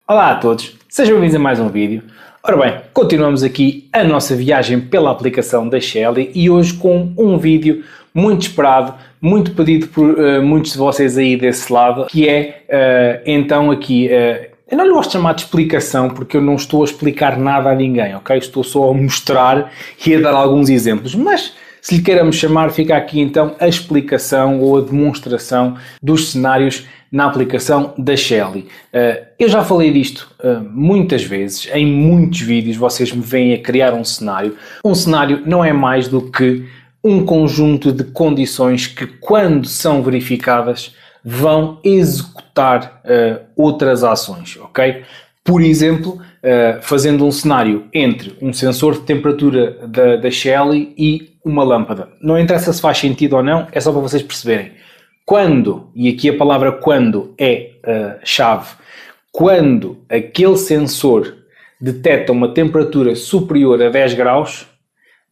Olá a todos, sejam bem-vindos a mais um vídeo. Ora bem, continuamos aqui a nossa viagem pela aplicação da Shelly e hoje com um vídeo muito esperado, muito pedido por muitos de vocês aí desse lado, que é então aqui, eu não lhe gosto de chamar de explicação porque eu não estou a explicar nada a ninguém, ok? Estou só a mostrar e a dar alguns exemplos, mas se lhe queiramos chamar, fica aqui então a explicação ou a demonstração dos cenários na aplicação da Shelly. Eu já falei disto muitas vezes, em muitos vídeos vocês me veem a criar um cenário. Um cenário não é mais do que um conjunto de condições que, quando são verificadas, vão executar outras ações, ok? Por exemplo, fazendo um cenário entre um sensor de temperatura da Shelly e uma lâmpada. Não interessa se faz sentido ou não, é só para vocês perceberem. Quando, e aqui a palavra quando é chave, quando aquele sensor detecta uma temperatura superior a 10 graus,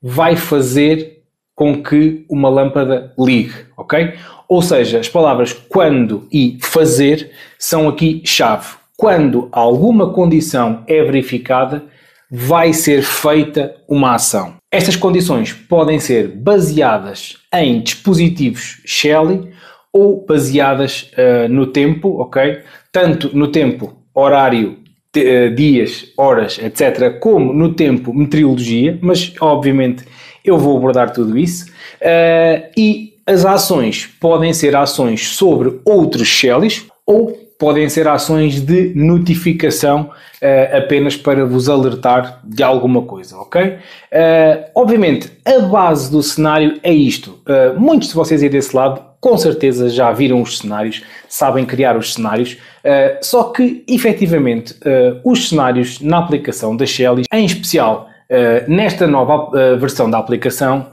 vai fazer com que uma lâmpada ligue, ok? Ou seja, as palavras quando e fazer são aqui chave. Quando alguma condição é verificada, vai ser feita uma ação. Estas condições podem ser baseadas em dispositivos Shelly ou baseadas no tempo, ok? Tanto no tempo, horário, dias, horas, etc., como no tempo, meteorologia, mas obviamente eu vou abordar tudo isso. E as ações podem ser ações sobre outros Shellys ou podem ser ações de notificação apenas para vos alertar de alguma coisa, ok? Obviamente, a base do cenário é isto. Muitos de vocês aí desse lado com certeza já viram os cenários, sabem criar os cenários, só que, efetivamente, os cenários na aplicação da Shelly, em especial nesta nova versão da aplicação,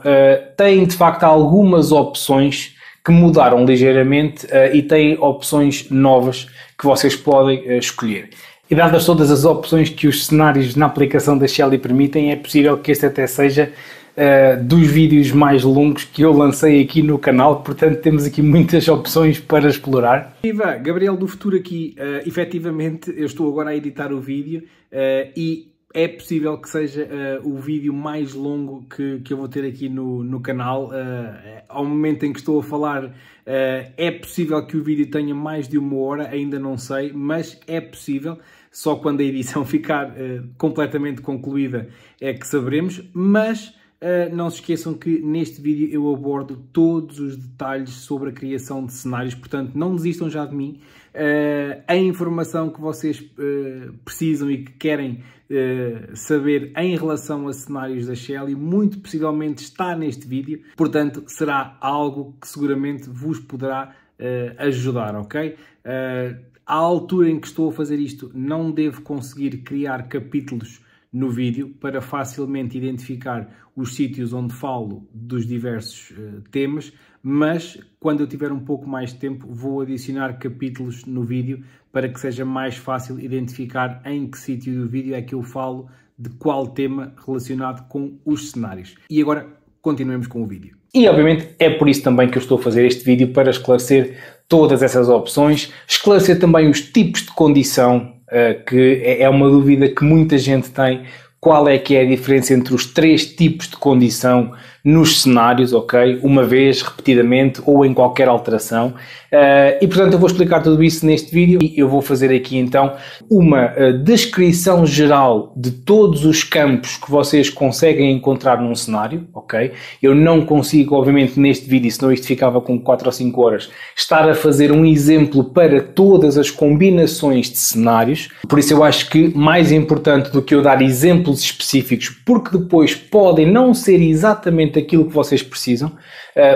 têm de facto algumas opções que mudaram ligeiramente e têm opções novas que vocês podem escolher. E dadas todas as opções que os cenários na aplicação da Shelly permitem, é possível que este até seja dos vídeos mais longos que eu lancei aqui no canal, portanto temos aqui muitas opções para explorar. Viva, Gabriel do Futuro aqui. Efetivamente eu estou agora a editar o vídeo e é possível que seja o vídeo mais longo que eu vou ter aqui no canal. Ao momento em que estou a falar, é possível que o vídeo tenha mais de 1 hora, ainda não sei, mas é possível. Só quando a edição ficar completamente concluída é que saberemos, mas não se esqueçam que neste vídeo eu abordo todos os detalhes sobre a criação de cenários, portanto não desistam já de mim. A informação que vocês precisam e que querem saber em relação a cenários da Shelly, muito possivelmente está neste vídeo, portanto será algo que seguramente vos poderá ajudar, ok? À altura em que estou a fazer isto, não devo conseguir criar capítulos no vídeo para facilmente identificar os sítios onde falo dos diversos temas, mas quando eu tiver um pouco mais de tempo vou adicionar capítulos no vídeo para que seja mais fácil identificar em que sítio do vídeo é que eu falo de qual tema relacionado com os cenários. E agora continuemos com o vídeo. E obviamente é por isso também que eu estou a fazer este vídeo, para esclarecer todas essas opções, esclarecer também os tipos de condição, que é uma dúvida que muita gente tem. Qual é que é a diferença entre os 3 tipos de condição nos cenários, ok? Uma vez, repetidamente ou em qualquer alteração. E portanto eu vou explicar tudo isso neste vídeo e eu vou fazer aqui então uma descrição geral de todos os campos que vocês conseguem encontrar num cenário, ok? Eu não consigo, obviamente, neste vídeo, senão isto ficava com 4 ou 5 horas, estar a fazer um exemplo para todas as combinações de cenários. Por isso eu acho que mais importante do que eu dar exemplos específicos, porque depois podem não ser exatamente aquilo que vocês precisam,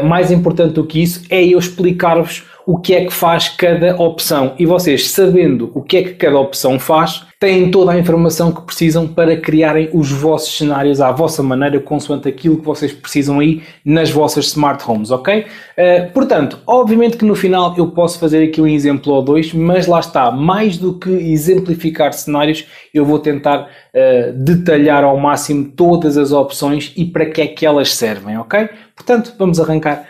mais importante do que isso é eu explicar-vos o que é que faz cada opção. E vocês, sabendo o que é que cada opção faz, têm toda a informação que precisam para criarem os vossos cenários à vossa maneira, consoante aquilo que vocês precisam aí nas vossas smart homes, ok? Portanto, obviamente que no final eu posso fazer aqui um exemplo ou dois, mas lá está, mais do que exemplificar cenários, eu vou tentar detalhar ao máximo todas as opções e para que é que elas servem, ok? Portanto, vamos arrancar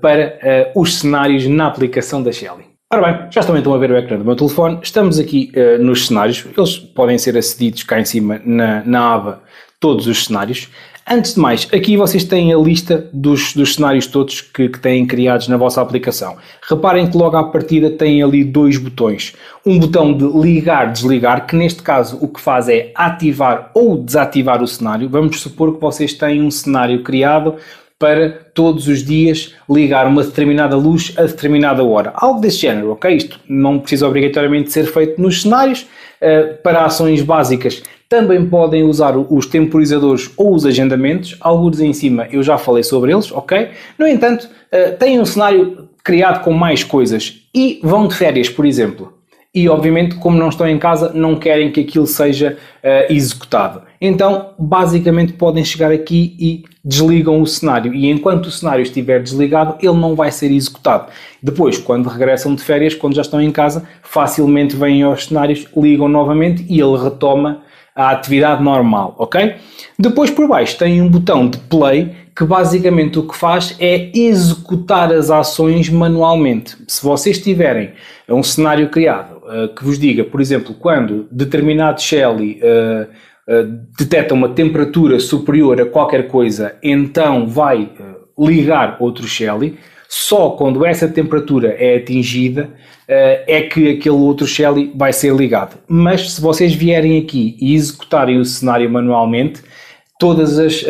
para os cenários na aplicação da Shelly. Ora bem, já estão então a ver o ecrã do meu telefone. Estamos aqui nos cenários. Eles podem ser acedidos cá em cima na aba todos os cenários. Antes de mais, aqui vocês têm a lista dos cenários todos que têm criados na vossa aplicação. Reparem que logo à partida têm ali dois botões. Um botão de ligar, desligar, que neste caso o que faz é ativar ou desativar o cenário. Vamos supor que vocês têm um cenário criado para todos os dias ligar uma determinada luz a determinada hora. Algo desse género, ok? Isto não precisa obrigatoriamente ser feito nos cenários. Para ações básicas também podem usar os temporizadores ou os agendamentos. Alguns em cima eu já falei sobre eles, ok? No entanto, têm um cenário criado com mais coisas e vão de férias, por exemplo. E obviamente, como não estão em casa, não querem que aquilo seja executado. Então, basicamente podem chegar aqui e desligam o cenário. E enquanto o cenário estiver desligado, ele não vai ser executado. Depois, quando regressam de férias, quando já estão em casa, facilmente vêm aos cenários, ligam novamente e ele retoma a atividade normal, ok? Depois por baixo tem um botão de play que basicamente o que faz é executar as ações manualmente. Se vocês tiverem um cenário criado que vos diga, por exemplo, quando determinado Shelly detecta uma temperatura superior a qualquer coisa, então vai ligar outro Shelly. Só quando essa temperatura é atingida é que aquele outro Shelly vai ser ligado. Mas se vocês vierem aqui e executarem o cenário manualmente, todas as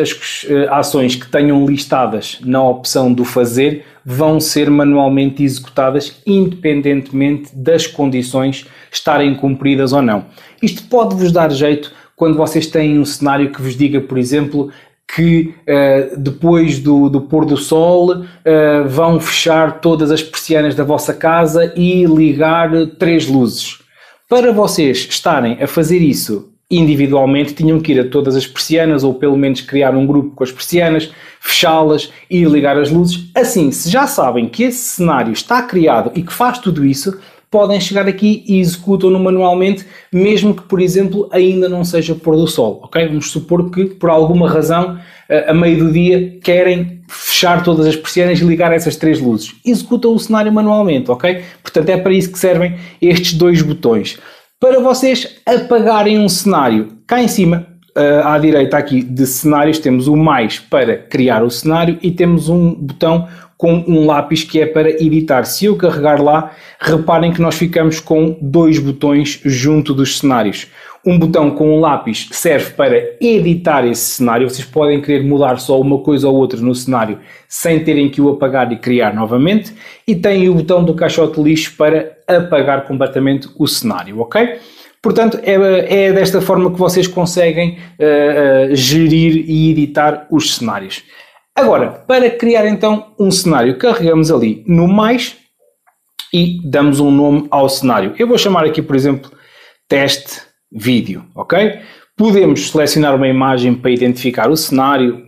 ações que tenham listadas na opção do fazer vão ser manualmente executadas independentemente das condições estarem cumpridas ou não. Isto pode-vos dar jeito quando vocês têm um cenário que vos diga, por exemplo, que depois do pôr do sol vão fechar todas as persianas da vossa casa e ligar 3 luzes. Para vocês estarem a fazer isso individualmente, tinham que ir a todas as persianas ou pelo menos criar um grupo com as persianas, fechá-las e ligar as luzes. Assim, se já sabem que esse cenário está criado e que faz tudo isso, podem chegar aqui e executam-no manualmente, mesmo que, por exemplo, ainda não seja pôr do sol, ok? Vamos supor que, por alguma razão, a meio do dia, querem fechar todas as persianas e ligar essas 3 luzes. Executam o cenário manualmente, ok? Portanto, é para isso que servem estes 2 botões. Para vocês apagarem um cenário, cá em cima, à direita aqui de cenários, temos o mais para criar o cenário e temos um botão com um lápis que é para editar. Se eu carregar lá, reparem que nós ficamos com 2 botões junto dos cenários. Um botão com um lápis serve para editar esse cenário. Vocês podem querer mudar só uma coisa ou outra no cenário sem terem que o apagar e criar novamente. E tem o botão do caixote de lixo para apagar completamente o cenário, ok? Portanto, é desta forma que vocês conseguem gerir e editar os cenários. Agora, para criar então um cenário, carregamos ali no mais e damos um nome ao cenário. Eu vou chamar aqui, por exemplo, teste vídeo, ok? Podemos selecionar uma imagem para identificar o cenário.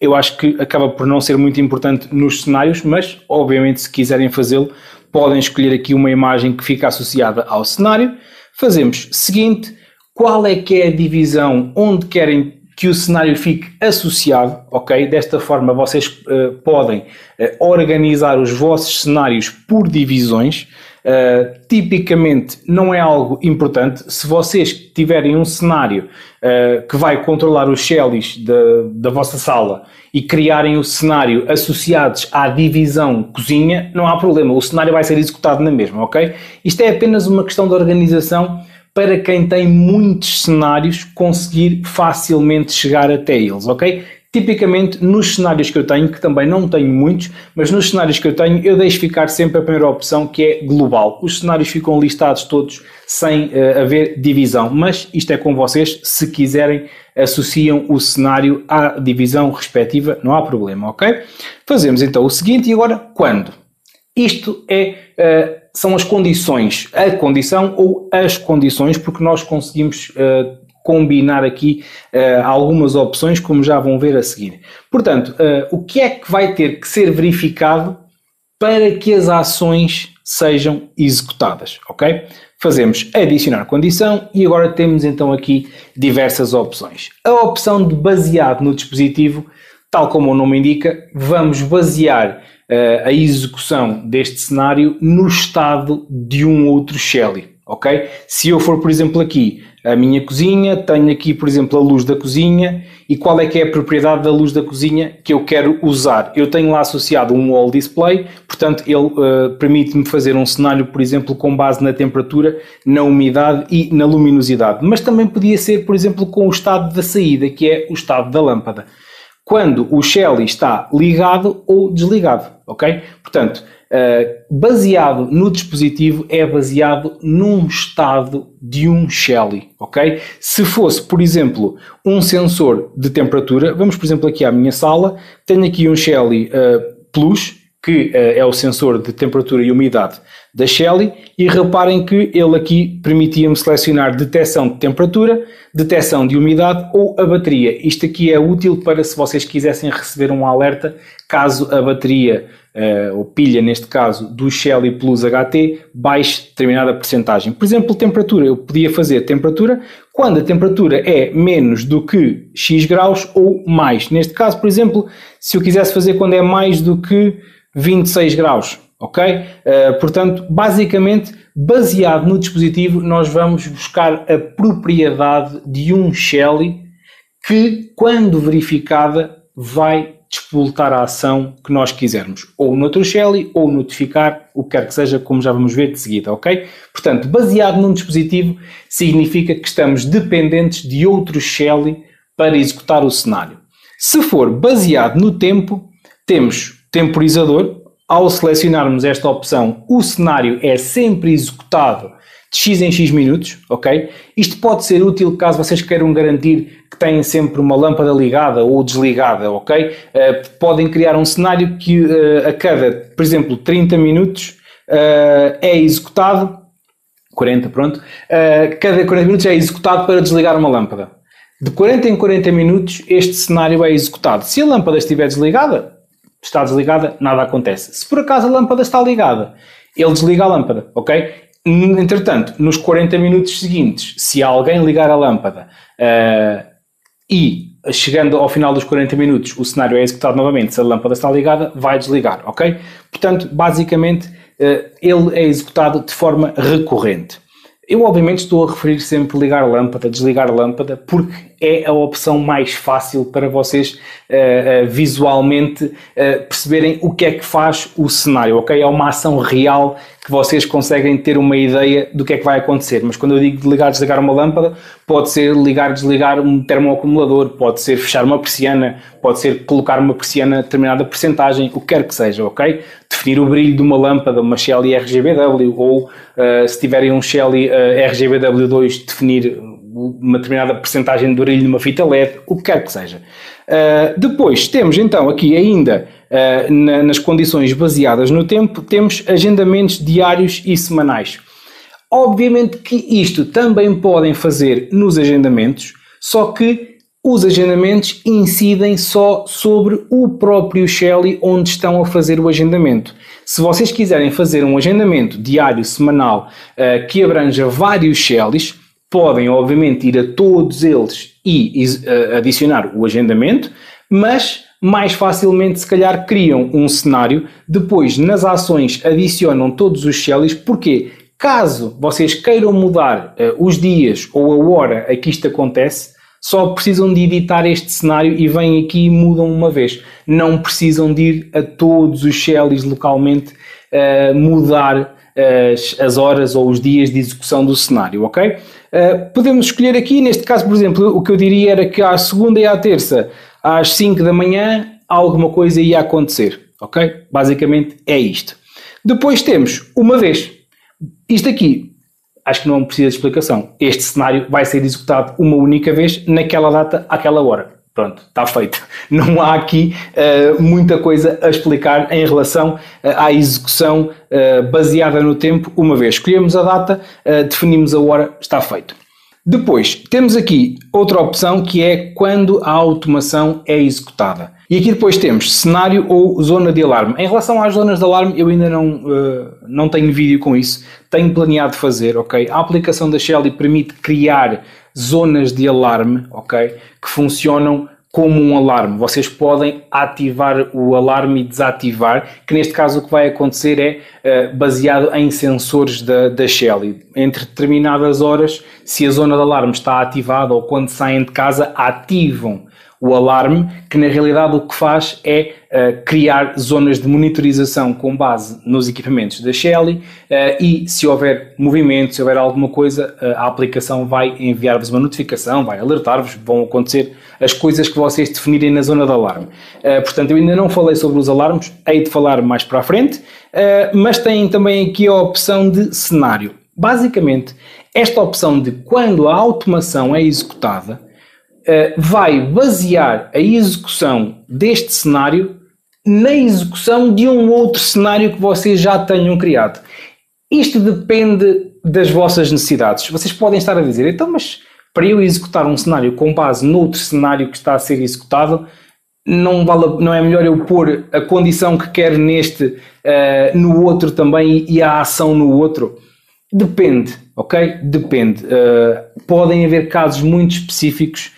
Eu acho que acaba por não ser muito importante nos cenários, mas obviamente se quiserem fazê-lo, podem escolher aqui uma imagem que fica associada ao cenário. Fazemos o seguinte, qual é que é a divisão onde querem que o cenário fique associado, ok? Desta forma vocês podem organizar os vossos cenários por divisões. Tipicamente não é algo importante. Se vocês tiverem um cenário que vai controlar os Shellys da vossa sala e criarem o cenário associados à divisão cozinha, não há problema, o cenário vai ser executado na mesma, ok? Isto é apenas uma questão de organização para quem tem muitos cenários conseguir facilmente chegar até eles, ok? Tipicamente nos cenários que eu tenho, que também não tenho muitos, mas nos cenários que eu tenho eu deixo ficar sempre a primeira opção, que é global. Os cenários ficam listados todos sem haver divisão, mas isto é com vocês, se quiserem associam o cenário à divisão respectiva, não há problema, ok? Fazemos então o seguinte, e agora quando? Isto são as condições, a condição ou as condições, porque nós conseguimos combinar aqui algumas opções, como já vão ver a seguir. Portanto, o que é que vai ter que ser verificado para que as ações sejam executadas, ok? Fazemos adicionar condição e agora temos então aqui diversas opções. A opção de baseado no dispositivo, tal como o nome indica, vamos basear a execução deste cenário no estado de um outro Shelly, ok? Se eu for, por exemplo, aqui a minha cozinha, tenho aqui, por exemplo, a luz da cozinha, e qual é que é a propriedade da luz da cozinha que eu quero usar? Eu tenho lá associado um wall display, portanto ele permite-me fazer um cenário, por exemplo, com base na temperatura, na umidade e na luminosidade, mas também podia ser, por exemplo, com o estado da saída, que é o estado da lâmpada, quando o Shelly está ligado ou desligado, ok? Portanto, baseado no dispositivo, é baseado num estado de um Shelly, ok? Se fosse, por exemplo, um sensor de temperatura, vamos, por exemplo, aqui à minha sala, tenho aqui um Shelly Plus, que é o sensor de temperatura e umidade da Shelly, e reparem que ele aqui permitia-me selecionar detecção de temperatura, detecção de umidade ou a bateria. Isto aqui é útil para se vocês quisessem receber um alerta caso a bateria, ou pilha neste caso, do Shelly Plus HT baixe determinada percentagem. Por exemplo, temperatura, eu podia fazer temperatura quando a temperatura é menos do que X graus ou mais. Neste caso, por exemplo, se eu quisesse fazer quando é mais do que 26 graus, ok? Portanto, basicamente, baseado no dispositivo, nós vamos buscar a propriedade de um Shelly que, quando verificada, vai despoltar a ação que nós quisermos, ou noutro Shelly, ou notificar, o que quer que seja, como já vamos ver de seguida, ok? Portanto, baseado num dispositivo, significa que estamos dependentes de outro Shelly para executar o cenário. Se for baseado no tempo, temos temporizador. Ao selecionarmos esta opção, o cenário é sempre executado de X em X minutos, ok? Isto pode ser útil caso vocês queiram garantir que têm sempre uma lâmpada ligada ou desligada, ok? Podem criar um cenário que a cada, por exemplo, 30 minutos é executado, 40, pronto, cada 40 minutos é executado para desligar uma lâmpada. De 40 em 40 minutos este cenário é executado. Se a lâmpada estiver desligada, está desligada, nada acontece. Se por acaso a lâmpada está ligada, ele desliga a lâmpada, ok? Entretanto, nos 40 minutos seguintes, se alguém ligar a lâmpada e chegando ao final dos 40 minutos o cenário é executado novamente, se a lâmpada está ligada, vai desligar, ok? Portanto, basicamente, ele é executado de forma recorrente. Eu, obviamente, estou a referir sempre ligar a lâmpada, desligar a lâmpada, porque é a opção mais fácil para vocês visualmente perceberem o que é que faz o cenário, ok? É uma ação real que vocês conseguem ter uma ideia do que é que vai acontecer. Mas quando eu digo de ligar, desligar uma lâmpada, pode ser ligar, desligar um termoacumulador, pode ser fechar uma persiana, pode ser colocar uma persiana a determinada percentagem, o que quer que seja, ok? Definir o brilho de uma lâmpada, uma Shelly RGBW, ou se tiverem um Shelly RGBW2, definir uma determinada percentagem de brilho numa fita LED, o que quer que seja. Depois temos então aqui ainda, nas condições baseadas no tempo, temos agendamentos diários e semanais. Obviamente que isto também podem fazer nos agendamentos, só que os agendamentos incidem só sobre o próprio Shelly onde estão a fazer o agendamento. Se vocês quiserem fazer um agendamento diário, semanal, que abranja vários Shellys, podem obviamente ir a todos eles e adicionar o agendamento, mas mais facilmente se calhar criam um cenário, depois nas ações adicionam todos os Shellys, porque caso vocês queiram mudar os dias ou a hora a que isto acontece, só precisam de editar este cenário e vêm aqui e mudam uma vez. Não precisam de ir a todos os Shellys localmente mudar as horas ou os dias de execução do cenário, ok? Podemos escolher aqui, neste caso, por exemplo, o que eu diria era que à segunda e à terça, às 5 da manhã, alguma coisa ia acontecer, ok? Basicamente é isto. Depois temos uma vez. Isto aqui, acho que não precisa de explicação. Este cenário vai ser executado uma única vez, naquela data, àquela hora. Pronto, está feito. Não há aqui muita coisa a explicar em relação à execução baseada no tempo. Uma vez escolhemos a data, definimos a hora, está feito. Depois, temos aqui outra opção que é quando a automação é executada. E aqui depois temos cenário ou zona de alarme. Em relação às zonas de alarme, eu ainda não tenho vídeo com isso. Tenho planeado fazer, ok? A aplicação da Shelly permite criar zonas de alarme, ok? Que funcionam como um alarme. Vocês podem ativar o alarme e desativar, que neste caso o que vai acontecer é baseado em sensores da Shelly. Entre determinadas horas, se a zona de alarme está ativada ou quando saem de casa, ativam o alarme, que na realidade o que faz é criar zonas de monitorização com base nos equipamentos da Shelly e se houver movimento, se houver alguma coisa, a aplicação vai enviar-vos uma notificação, vai alertar-vos, vão acontecer as coisas que vocês definirem na zona de alarme. Portanto, eu ainda não falei sobre os alarmes, hei de falar mais para a frente, mas tem também aqui a opção de cenário. Basicamente, esta opção de quando a automação é executada, vai basear a execução deste cenário na execução de um outro cenário que vocês já tenham criado. Isto depende das vossas necessidades. Vocês podem estar a dizer, então, mas para eu executar um cenário com base noutro cenário que está a ser executado, não é melhor eu pôr a condição que quero neste no outro também e a ação no outro? Depende, ok? Depende. Podem haver casos muito específicos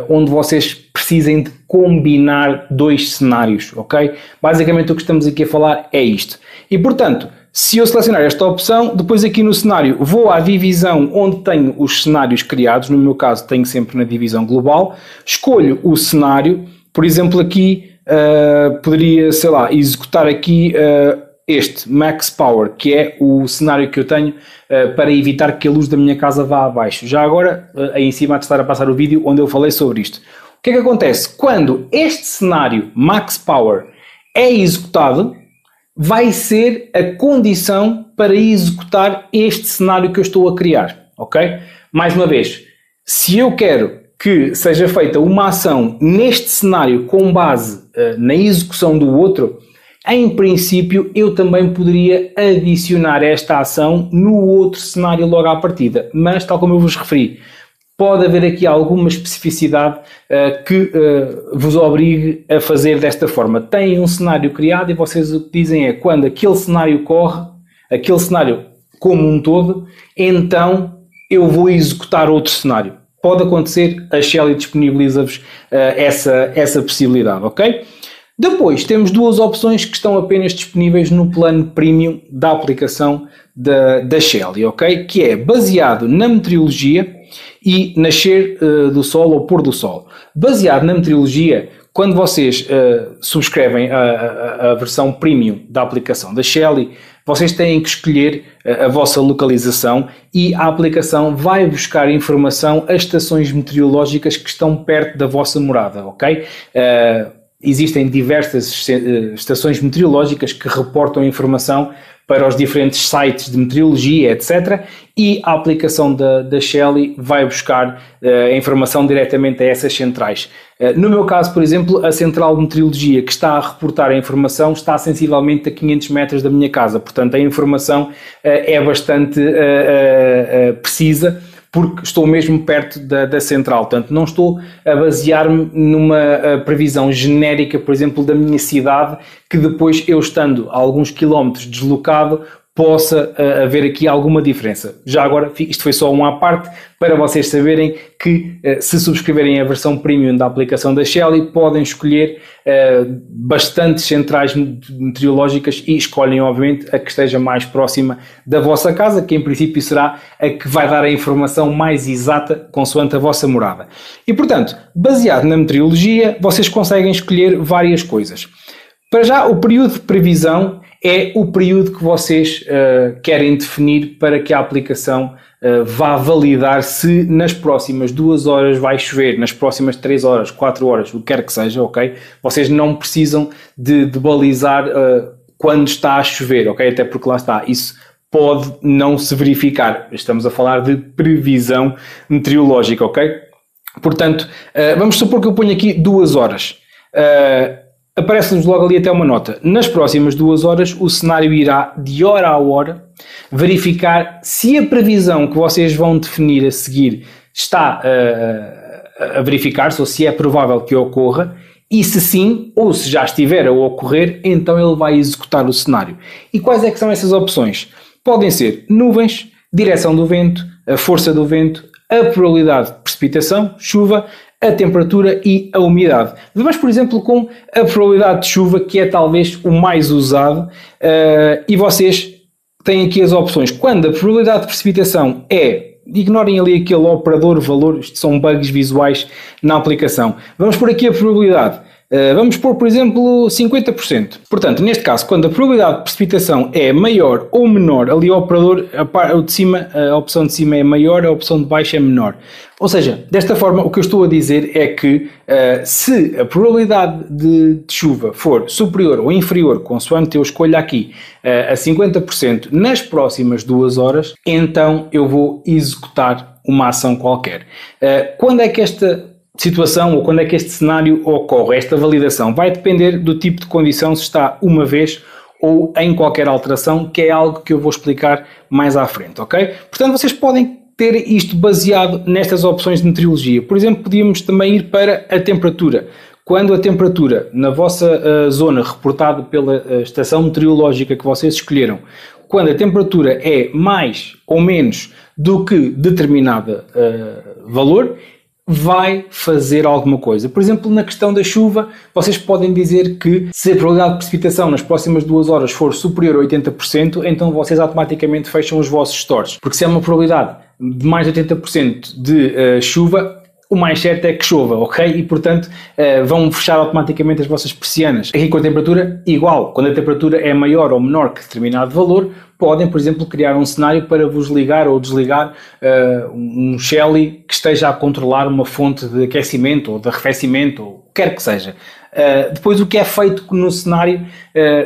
onde vocês precisem de combinar dois cenários, ok? Basicamente o que estamos aqui a falar é isto. E portanto, se eu selecionar esta opção, depois aqui no cenário vou à divisão onde tenho os cenários criados, no meu caso tenho sempre na divisão global, escolho o cenário, por exemplo aqui poderia, sei lá, executar aqui este Max Power, que é o cenário que eu tenho para evitar que a luz da minha casa vá abaixo. Já agora, aí em cima, de estar a passar o vídeo onde eu falei sobre isto. O que é que acontece? Quando este cenário Max Power é executado, vai ser a condição para executar este cenário que eu estou a criar, ok? Mais uma vez, se eu quero que seja feita uma ação neste cenário com base na execução do outro, em princípio, eu também poderia adicionar esta ação no outro cenário logo à partida. Mas, tal como eu vos referi, pode haver aqui alguma especificidade que vos obrigue a fazer desta forma. Têm um cenário criado e vocês o que dizem é quando aquele cenário corre, aquele cenário como um todo, então eu vou executar outro cenário. Pode acontecer, a Shelly disponibiliza-vos essa possibilidade, ok? Depois temos duas opções que estão apenas disponíveis no plano premium da aplicação da Shelly, ok? Que é baseado na meteorologia e nascer do sol ou pôr do sol. Baseado na meteorologia, quando vocês subscrevem a versão premium da aplicação da Shelly, vocês têm que escolher a vossa localização e a aplicação vai buscar informação às estações meteorológicas que estão perto da vossa morada, ok? Existem diversas estações meteorológicas que reportam informação para os diferentes sites de meteorologia, etc. E a aplicação da Shelly vai buscar a informação diretamente a essas centrais. No meu caso, por exemplo, a central de meteorologia que está a reportar a informação está sensivelmente a 500 metros da minha casa. Portanto, a informação é bastante precisa, porque estou mesmo perto da central. Portanto, não estou a basear-me numa previsão genérica, por exemplo, da minha cidade, que depois eu estando a alguns quilómetros deslocado, possa haver aqui alguma diferença. Já agora, isto foi só uma à parte, para vocês saberem que se subscreverem a versão premium da aplicação da Shelly, podem escolher bastantes centrais meteorológicas e escolhem, obviamente, a que esteja mais próxima da vossa casa, que em princípio será a que vai dar a informação mais exata consoante a vossa morada. E, portanto, baseado na meteorologia, vocês conseguem escolher várias coisas. Para já, o período de previsão é o período que vocês querem definir para que a aplicação vá validar se nas próximas 2 horas vai chover, nas próximas 3 horas, 4 horas, o que quer que seja, ok? Vocês não precisam de balizar quando está a chover, ok? Até porque lá está, isso pode não se verificar. Estamos a falar de previsão meteorológica, ok? Portanto, vamos supor que eu ponho aqui 2 horas. Aparece-nos logo ali até uma nota. Nas próximas 2 horas, o cenário irá, de hora a hora, verificar se a previsão que vocês vão definir a seguir está a verificar-se, ou se é provável que ocorra, e se sim, ou se já estiver a ocorrer, então ele vai executar o cenário. E quais é que são essas opções? Podem ser nuvens, direção do vento, a força do vento, a probabilidade de precipitação, chuva, a temperatura e a umidade. Vamos, por exemplo, com a probabilidade de chuva, que é talvez o mais usado, e vocês têm aqui as opções. Quando a probabilidade de precipitação ignorem ali aquele operador valor, isto são bugs visuais na aplicação. Vamos por aqui a probabilidade. Vamos pôr, por exemplo, 50%. Portanto, neste caso, quando a probabilidade de precipitação é maior ou menor, ali o operador, a opção de cima é maior, a opção de baixo é menor. Ou seja, desta forma, o que eu estou a dizer é que se a probabilidade de chuva for superior ou inferior, consoante eu escolha aqui, a 50% nas próximas 2 horas, então eu vou executar uma ação qualquer. Quando é que esta situação ou quando é que este cenário ocorre? Esta validação vai depender do tipo de condição, se está uma vez ou em qualquer alteração, que é algo que eu vou explicar mais à frente, ok? Portanto, vocês podem ter isto baseado nestas opções de meteorologia. Por exemplo, podíamos também ir para a temperatura. Quando a temperatura na vossa zona, reportada pela estação meteorológica que vocês escolheram, quando a temperatura é mais ou menos do que determinado valor, vai fazer alguma coisa. Por exemplo, na questão da chuva, vocês podem dizer que se a probabilidade de precipitação nas próximas 2 horas for superior a 80%, então vocês automaticamente fecham os vossos stores. Porque se é uma probabilidade de mais de 80% de chuva, o mais certo é que chova, ok? E, portanto, vão fechar automaticamente as vossas persianas. Aqui com a temperatura, igual. Quando a temperatura é maior ou menor que determinado valor, podem, por exemplo, criar um cenário para vos ligar ou desligar um Shelly que esteja a controlar uma fonte de aquecimento ou de arrefecimento, ou o que quer que seja. Depois, o que é feito no cenário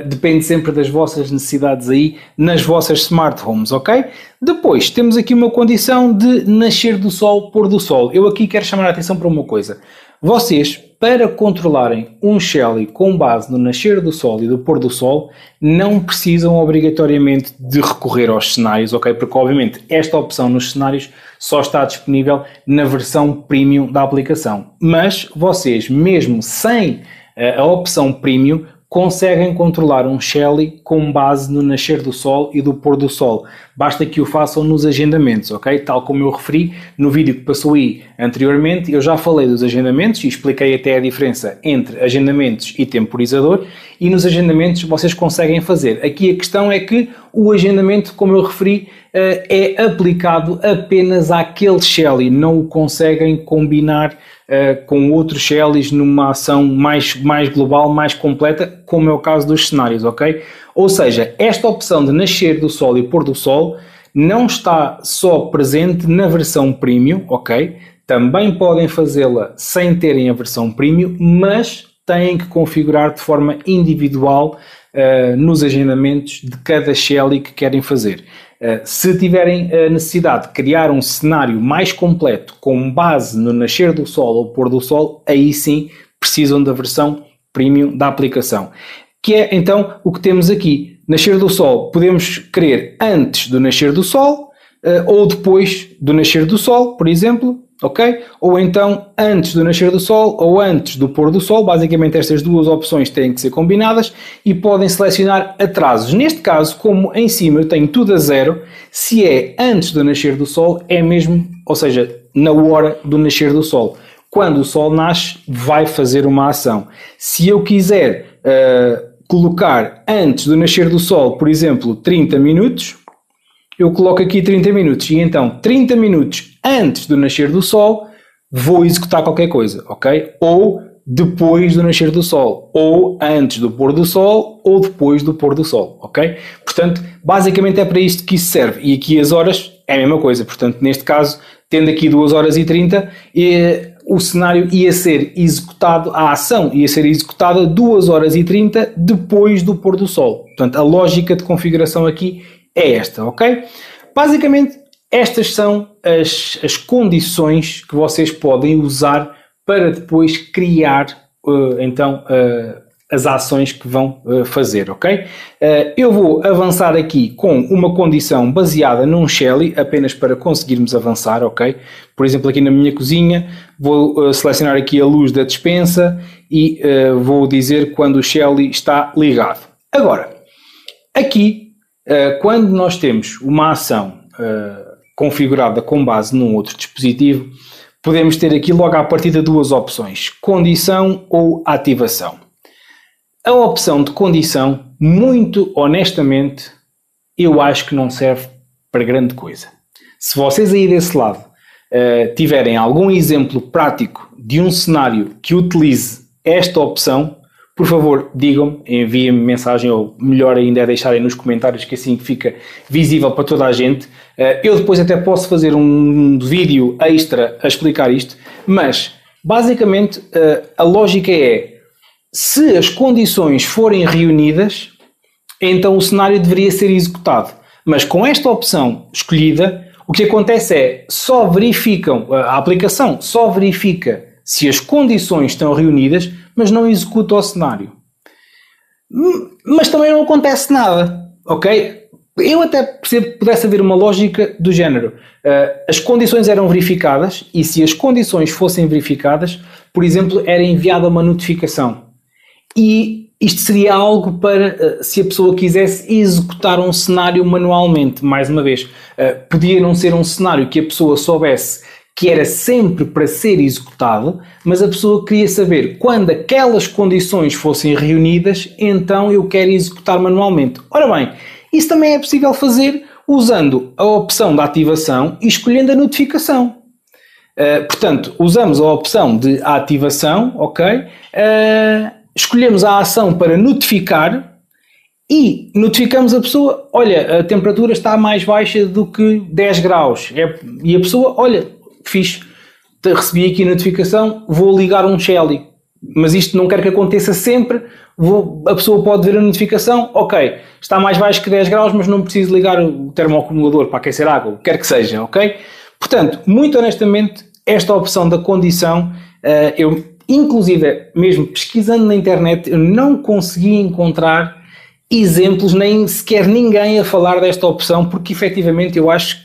depende sempre das vossas necessidades aí nas vossas smart homes, ok? Depois, temos aqui uma condição de nascer do sol, pôr do sol. Eu aqui quero chamar a atenção para uma coisa. Vocês, para controlarem um Shelly com base no nascer do sol e do pôr do sol, não precisam obrigatoriamente de recorrer aos cenários, ok? Porque, obviamente, esta opção nos cenários só está disponível na versão premium da aplicação. Mas vocês, mesmo sem a opção premium, conseguem controlar um Shelly com base no nascer do sol e do pôr do sol. Basta que o façam nos agendamentos, ok? Tal como eu referi no vídeo que passou aí anteriormente, eu já falei dos agendamentos e expliquei até a diferença entre agendamentos e temporizador, e nos agendamentos vocês conseguem fazer. Aqui a questão é que o agendamento, como eu referi, é aplicado apenas àquele Shelly, não o conseguem combinar com outros Shellys numa ação mais global, mais completa, como é o caso dos cenários, ok? Ou seja, esta opção de nascer do sol e pôr do sol não está só presente na versão premium, ok? Também podem fazê-la sem terem a versão premium, mas têm que configurar de forma individual nos agendamentos de cada Shelly que querem fazer. Se tiverem a necessidade de criar um cenário mais completo com base no nascer do sol ou pôr do sol, aí sim precisam da versão premium da aplicação. Que é então o que temos aqui. Nascer do sol podemos querer antes do nascer do sol ou depois do nascer do sol, por exemplo, ok? Ou então antes do nascer do sol ou antes do pôr do sol. Basicamente estas duas opções têm que ser combinadas e podem selecionar atrasos. Neste caso, como em cima eu tenho tudo a 0, se é antes do nascer do sol é mesmo, ou seja, na hora do nascer do sol. Quando o sol nasce vai fazer uma ação. Se eu quiser colocar antes do nascer do sol, por exemplo, 30 minutos, eu coloco aqui 30 minutos e então 30 minutos antes do nascer do sol vou executar qualquer coisa, ok? Ou depois do nascer do sol, ou antes do pôr do sol, ou depois do pôr do sol, ok? Portanto, basicamente é para isto que isso serve. E aqui as horas é a mesma coisa. Portanto, neste caso, tendo aqui 2 horas e 30, o cenário ia ser executado, a ação ia ser executada 2 horas e 30 depois do pôr do sol. Portanto, a lógica de configuração aqui é esta, ok? Basicamente, estas são as condições que vocês podem usar para depois criar, as ações que vão fazer, ok? Eu vou avançar aqui com uma condição baseada num Shelly, apenas para conseguirmos avançar, ok? Por exemplo, aqui na minha cozinha, vou selecionar aqui a luz da despensa e vou dizer quando o Shelly está ligado. Agora, aqui, quando nós temos uma ação configurada com base num outro dispositivo, podemos ter aqui logo à partida duas opções, condição ou ativação. A opção de condição, muito honestamente, eu acho que não serve para grande coisa. Se vocês aí desse lado tiverem algum exemplo prático de um cenário que utilize esta opção, por favor, digam-me, enviem-me mensagem, ou melhor ainda é deixarem nos comentários, que assim fica visível para toda a gente. Eu depois até posso fazer um vídeo extra a explicar isto, mas basicamente a lógica é, se as condições forem reunidas, então o cenário deveria ser executado. Mas com esta opção escolhida, o que acontece é, a aplicação só verifica se as condições estão reunidas, mas não executa o cenário. Mas também não acontece nada, ok? Eu até percebo que pudesse haver uma lógica do género. As condições eram verificadas e se as condições fossem verificadas, por exemplo, era enviada uma notificação. E isto seria algo para, se a pessoa quisesse executar um cenário manualmente, mais uma vez. Podia não ser um cenário que a pessoa soubesse que era sempre para ser executado, mas a pessoa queria saber quando aquelas condições fossem reunidas, então eu quero executar manualmente. Ora bem, isso também é possível fazer usando a opção da ativação e escolhendo a notificação. Portanto, usamos a opção de ativação, ok? Escolhemos a ação para notificar e notificamos a pessoa, olha, a temperatura está mais baixa do que 10 graus. E a pessoa, olha, fixe, recebi aqui a notificação, vou ligar um Shelly. Mas isto não quero que aconteça sempre, a pessoa pode ver a notificação, ok, está mais baixo que 10 graus, mas não preciso ligar o termoacumulador para aquecer água, o que quer que seja, ok? Portanto, muito honestamente, esta opção da condição, eu, inclusive, mesmo pesquisando na internet, eu não consegui encontrar exemplos, nem sequer ninguém a falar desta opção, porque efetivamente eu acho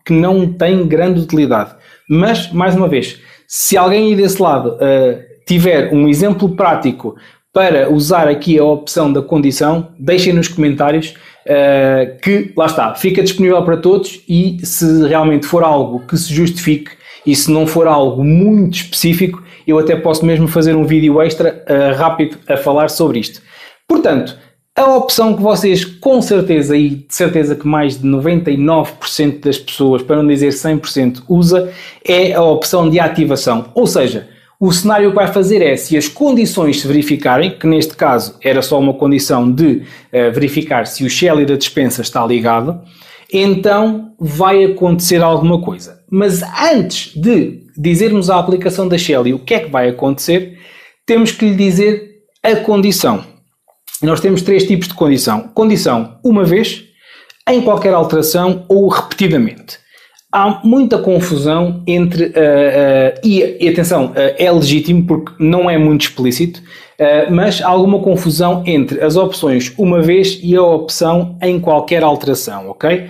que não tem grande utilidade. Mas, mais uma vez, se alguém aí desse lado tiver um exemplo prático para usar aqui a opção da condição, deixem nos comentários que, lá está, fica disponível para todos e se realmente for algo que se justifique e se não for algo muito específico, eu até posso mesmo fazer um vídeo extra rápido a falar sobre isto. Portanto, a opção que vocês com certeza, e de certeza que mais de 99% das pessoas, para não dizer 100%, usa, é a opção de ativação. Ou seja, o cenário que vai fazer é, se as condições se verificarem, que neste caso era só uma condição de verificar se o Shelly da despensa está ligado, então vai acontecer alguma coisa. Mas antes de dizermos à aplicação da Shelly o que é que vai acontecer, temos que lhe dizer a condição. Nós temos três tipos de condição. Condição uma vez, em qualquer alteração ou repetidamente. Há muita confusão entre, e atenção, é legítimo porque não é muito explícito, mas há alguma confusão entre as opções uma vez e a opção em qualquer alteração, ok?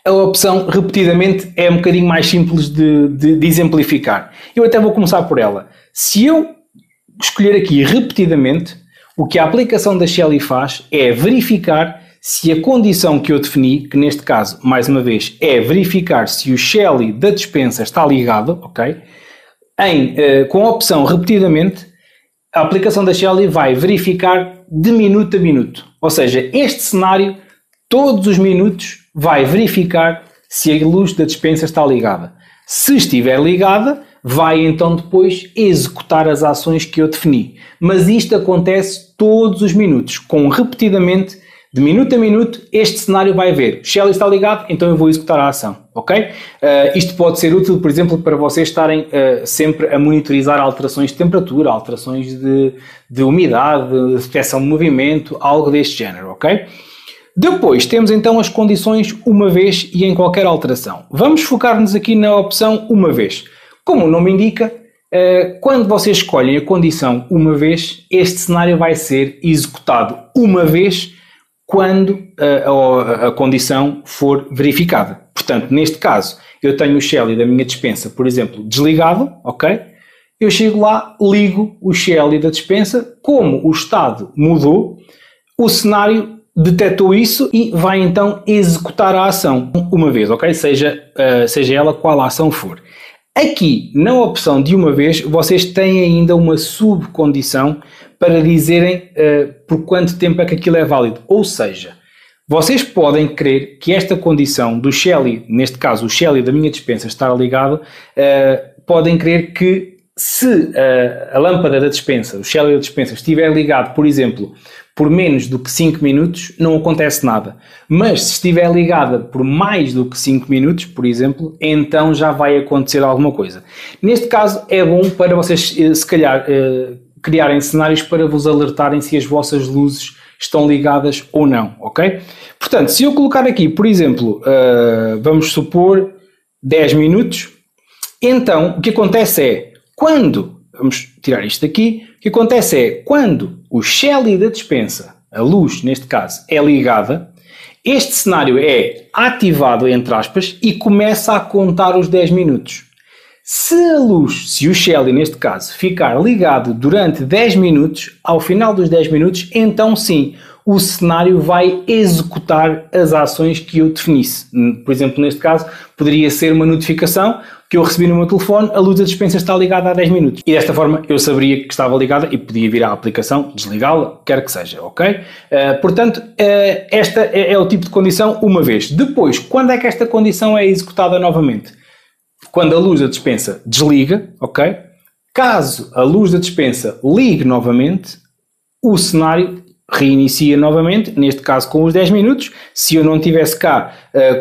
A opção repetidamente é um bocadinho mais simples de exemplificar. Eu até vou começar por ela. Se eu escolher aqui repetidamente, o que a aplicação da Shelly faz é verificar se a condição que eu defini, que neste caso, mais uma vez, é verificar se o Shelly da despensa está ligado, ok? Com a opção repetidamente, a aplicação da Shelly vai verificar de minuto a minuto. Ou seja, este cenário, todos os minutos, vai verificar se a luz da despensa está ligada. Se estiver ligada, vai então depois executar as ações que eu defini. Mas isto acontece todos os minutos, repetidamente, de minuto a minuto, este cenário vai ver. Shelly está ligado, então eu vou executar a ação, ok? Isto pode ser útil, por exemplo, para vocês estarem sempre a monitorizar alterações de temperatura, alterações de umidade, de detecção de movimento, algo deste género, ok? Depois temos então as condições uma vez e em qualquer alteração. Vamos focar-nos aqui na opção uma vez. Como o nome indica, quando vocês escolhem a condição uma vez, este cenário vai ser executado uma vez quando a condição for verificada. Portanto, neste caso, eu tenho o Shelly da minha despensa, por exemplo, desligado, ok? Eu chego lá, ligo o Shelly da despensa, como o estado mudou, o cenário detectou isso e vai então executar a ação uma vez, ok? Seja ela qual a ação for. Aqui, na opção de uma vez, vocês têm ainda uma subcondição para dizerem por quanto tempo é que aquilo é válido. Ou seja, vocês podem querer que esta condição do Shelly, neste caso o Shelly da minha despensa estar ligado, podem querer que se a lâmpada da despensa, o Shelly da despensa, estiver ligado, por exemplo, por menos do que 5 minutos, não acontece nada. Mas se estiver ligada por mais do que 5 minutos, por exemplo, então já vai acontecer alguma coisa. Neste caso é bom para vocês, se calhar, criarem cenários para vos alertarem se as vossas luzes estão ligadas ou não, ok? Portanto, se eu colocar aqui, por exemplo, vamos supor 10 minutos, então o que acontece é, vamos tirar isto daqui, o que acontece é, quando o Shelly da despensa, a luz neste caso, é ligada, este cenário é ativado, entre aspas, e começa a contar os 10 minutos. Se o Shelly neste caso, ficar ligado durante 10 minutos, ao final dos 10 minutos, então sim, o cenário vai executar as ações que eu definisse. Por exemplo, neste caso, poderia ser uma notificação que eu recebi no meu telefone, a luz da despensa está ligada há 10 minutos. E desta forma eu saberia que estava ligada e podia vir à aplicação, desligá-la, quer que seja, ok? Portanto, esta é o tipo de condição uma vez. Depois, quando é que esta condição é executada novamente? Quando a luz da despensa desliga, ok? Caso a luz da despensa ligue novamente, o cenário reinicia novamente, neste caso com os 10 minutos. Se eu não tivesse cá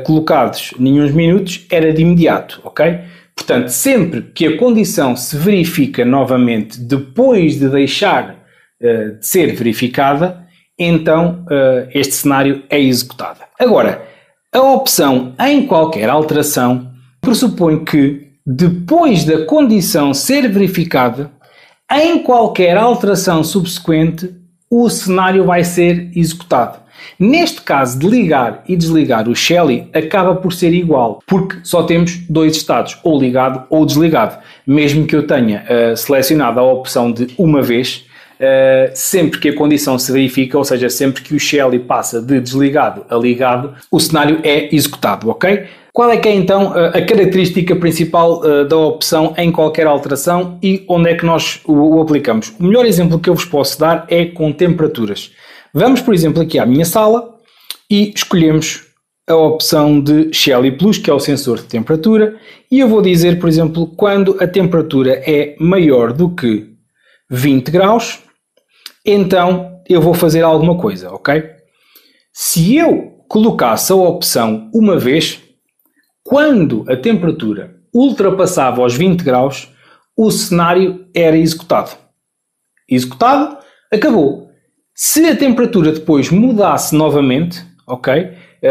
colocados nenhum minutos, era de imediato, ok? Portanto, sempre que a condição se verifica novamente depois de deixar de ser verificada, então este cenário é executado. Agora, a opção em qualquer alteração pressupõe que, depois da condição ser verificada, em qualquer alteração subsequente, o cenário vai ser executado. Neste caso de ligar e desligar o Shelly, acaba por ser igual, porque só temos dois estados, ou ligado ou desligado. Mesmo que eu tenha selecionado a opção de uma vez, sempre que a condição se verifica, ou seja, sempre que o Shelly passa de desligado a ligado, o cenário é executado, ok? Qual é que é então a característica principal da opção em qualquer alteração e onde é que nós o aplicamos? O melhor exemplo que eu vos posso dar é com temperaturas. Vamos, por exemplo, aqui à minha sala e escolhemos a opção de Shelly Plus, que é o sensor de temperatura, e eu vou dizer, por exemplo, quando a temperatura é maior do que 20 graus, então eu vou fazer alguma coisa, ok? Se eu colocasse a opção uma vez, quando a temperatura ultrapassava os 20 graus, o cenário era executado. Executado, acabou. Se a temperatura depois mudasse novamente, ok?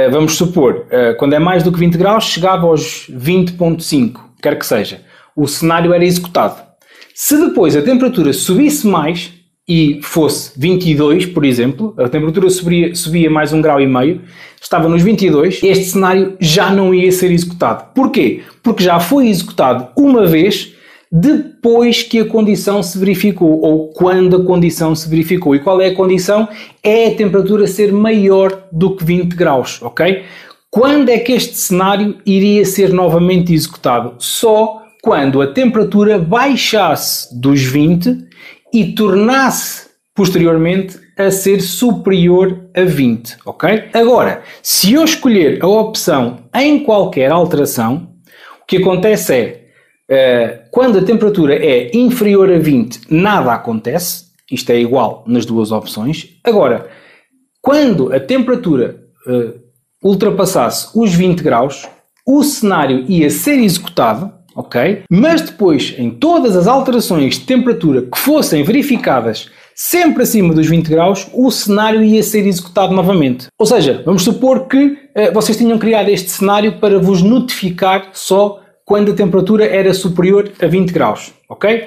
Vamos supor, quando é mais do que 20 graus, chegava aos 20,5, quer que seja. O cenário era executado. Se depois a temperatura subisse mais e fosse 22, por exemplo, a temperatura subia mais 1,5 grau, estava nos 22, este cenário já não ia ser executado. Porquê? Porque já foi executado uma vez depois que a condição se verificou, ou quando a condição se verificou. E qual é a condição? É a temperatura ser maior do que 20 graus, ok? Quando é que este cenário iria ser novamente executado? Só quando a temperatura baixasse dos 20 e tornasse posteriormente a ser superior a 20, ok? Agora, se eu escolher a opção em qualquer alteração, o que acontece é, quando a temperatura é inferior a 20, nada acontece, isto é igual nas duas opções. Agora, quando a temperatura ultrapassasse os 20 graus, o cenário ia ser executado, ok? Mas depois, em todas as alterações de temperatura que fossem verificadas sempre acima dos 20 graus, o cenário ia ser executado novamente. Ou seja, vamos supor que vocês tinham criado este cenário para vos notificar só quando a temperatura era superior a 20 graus, ok?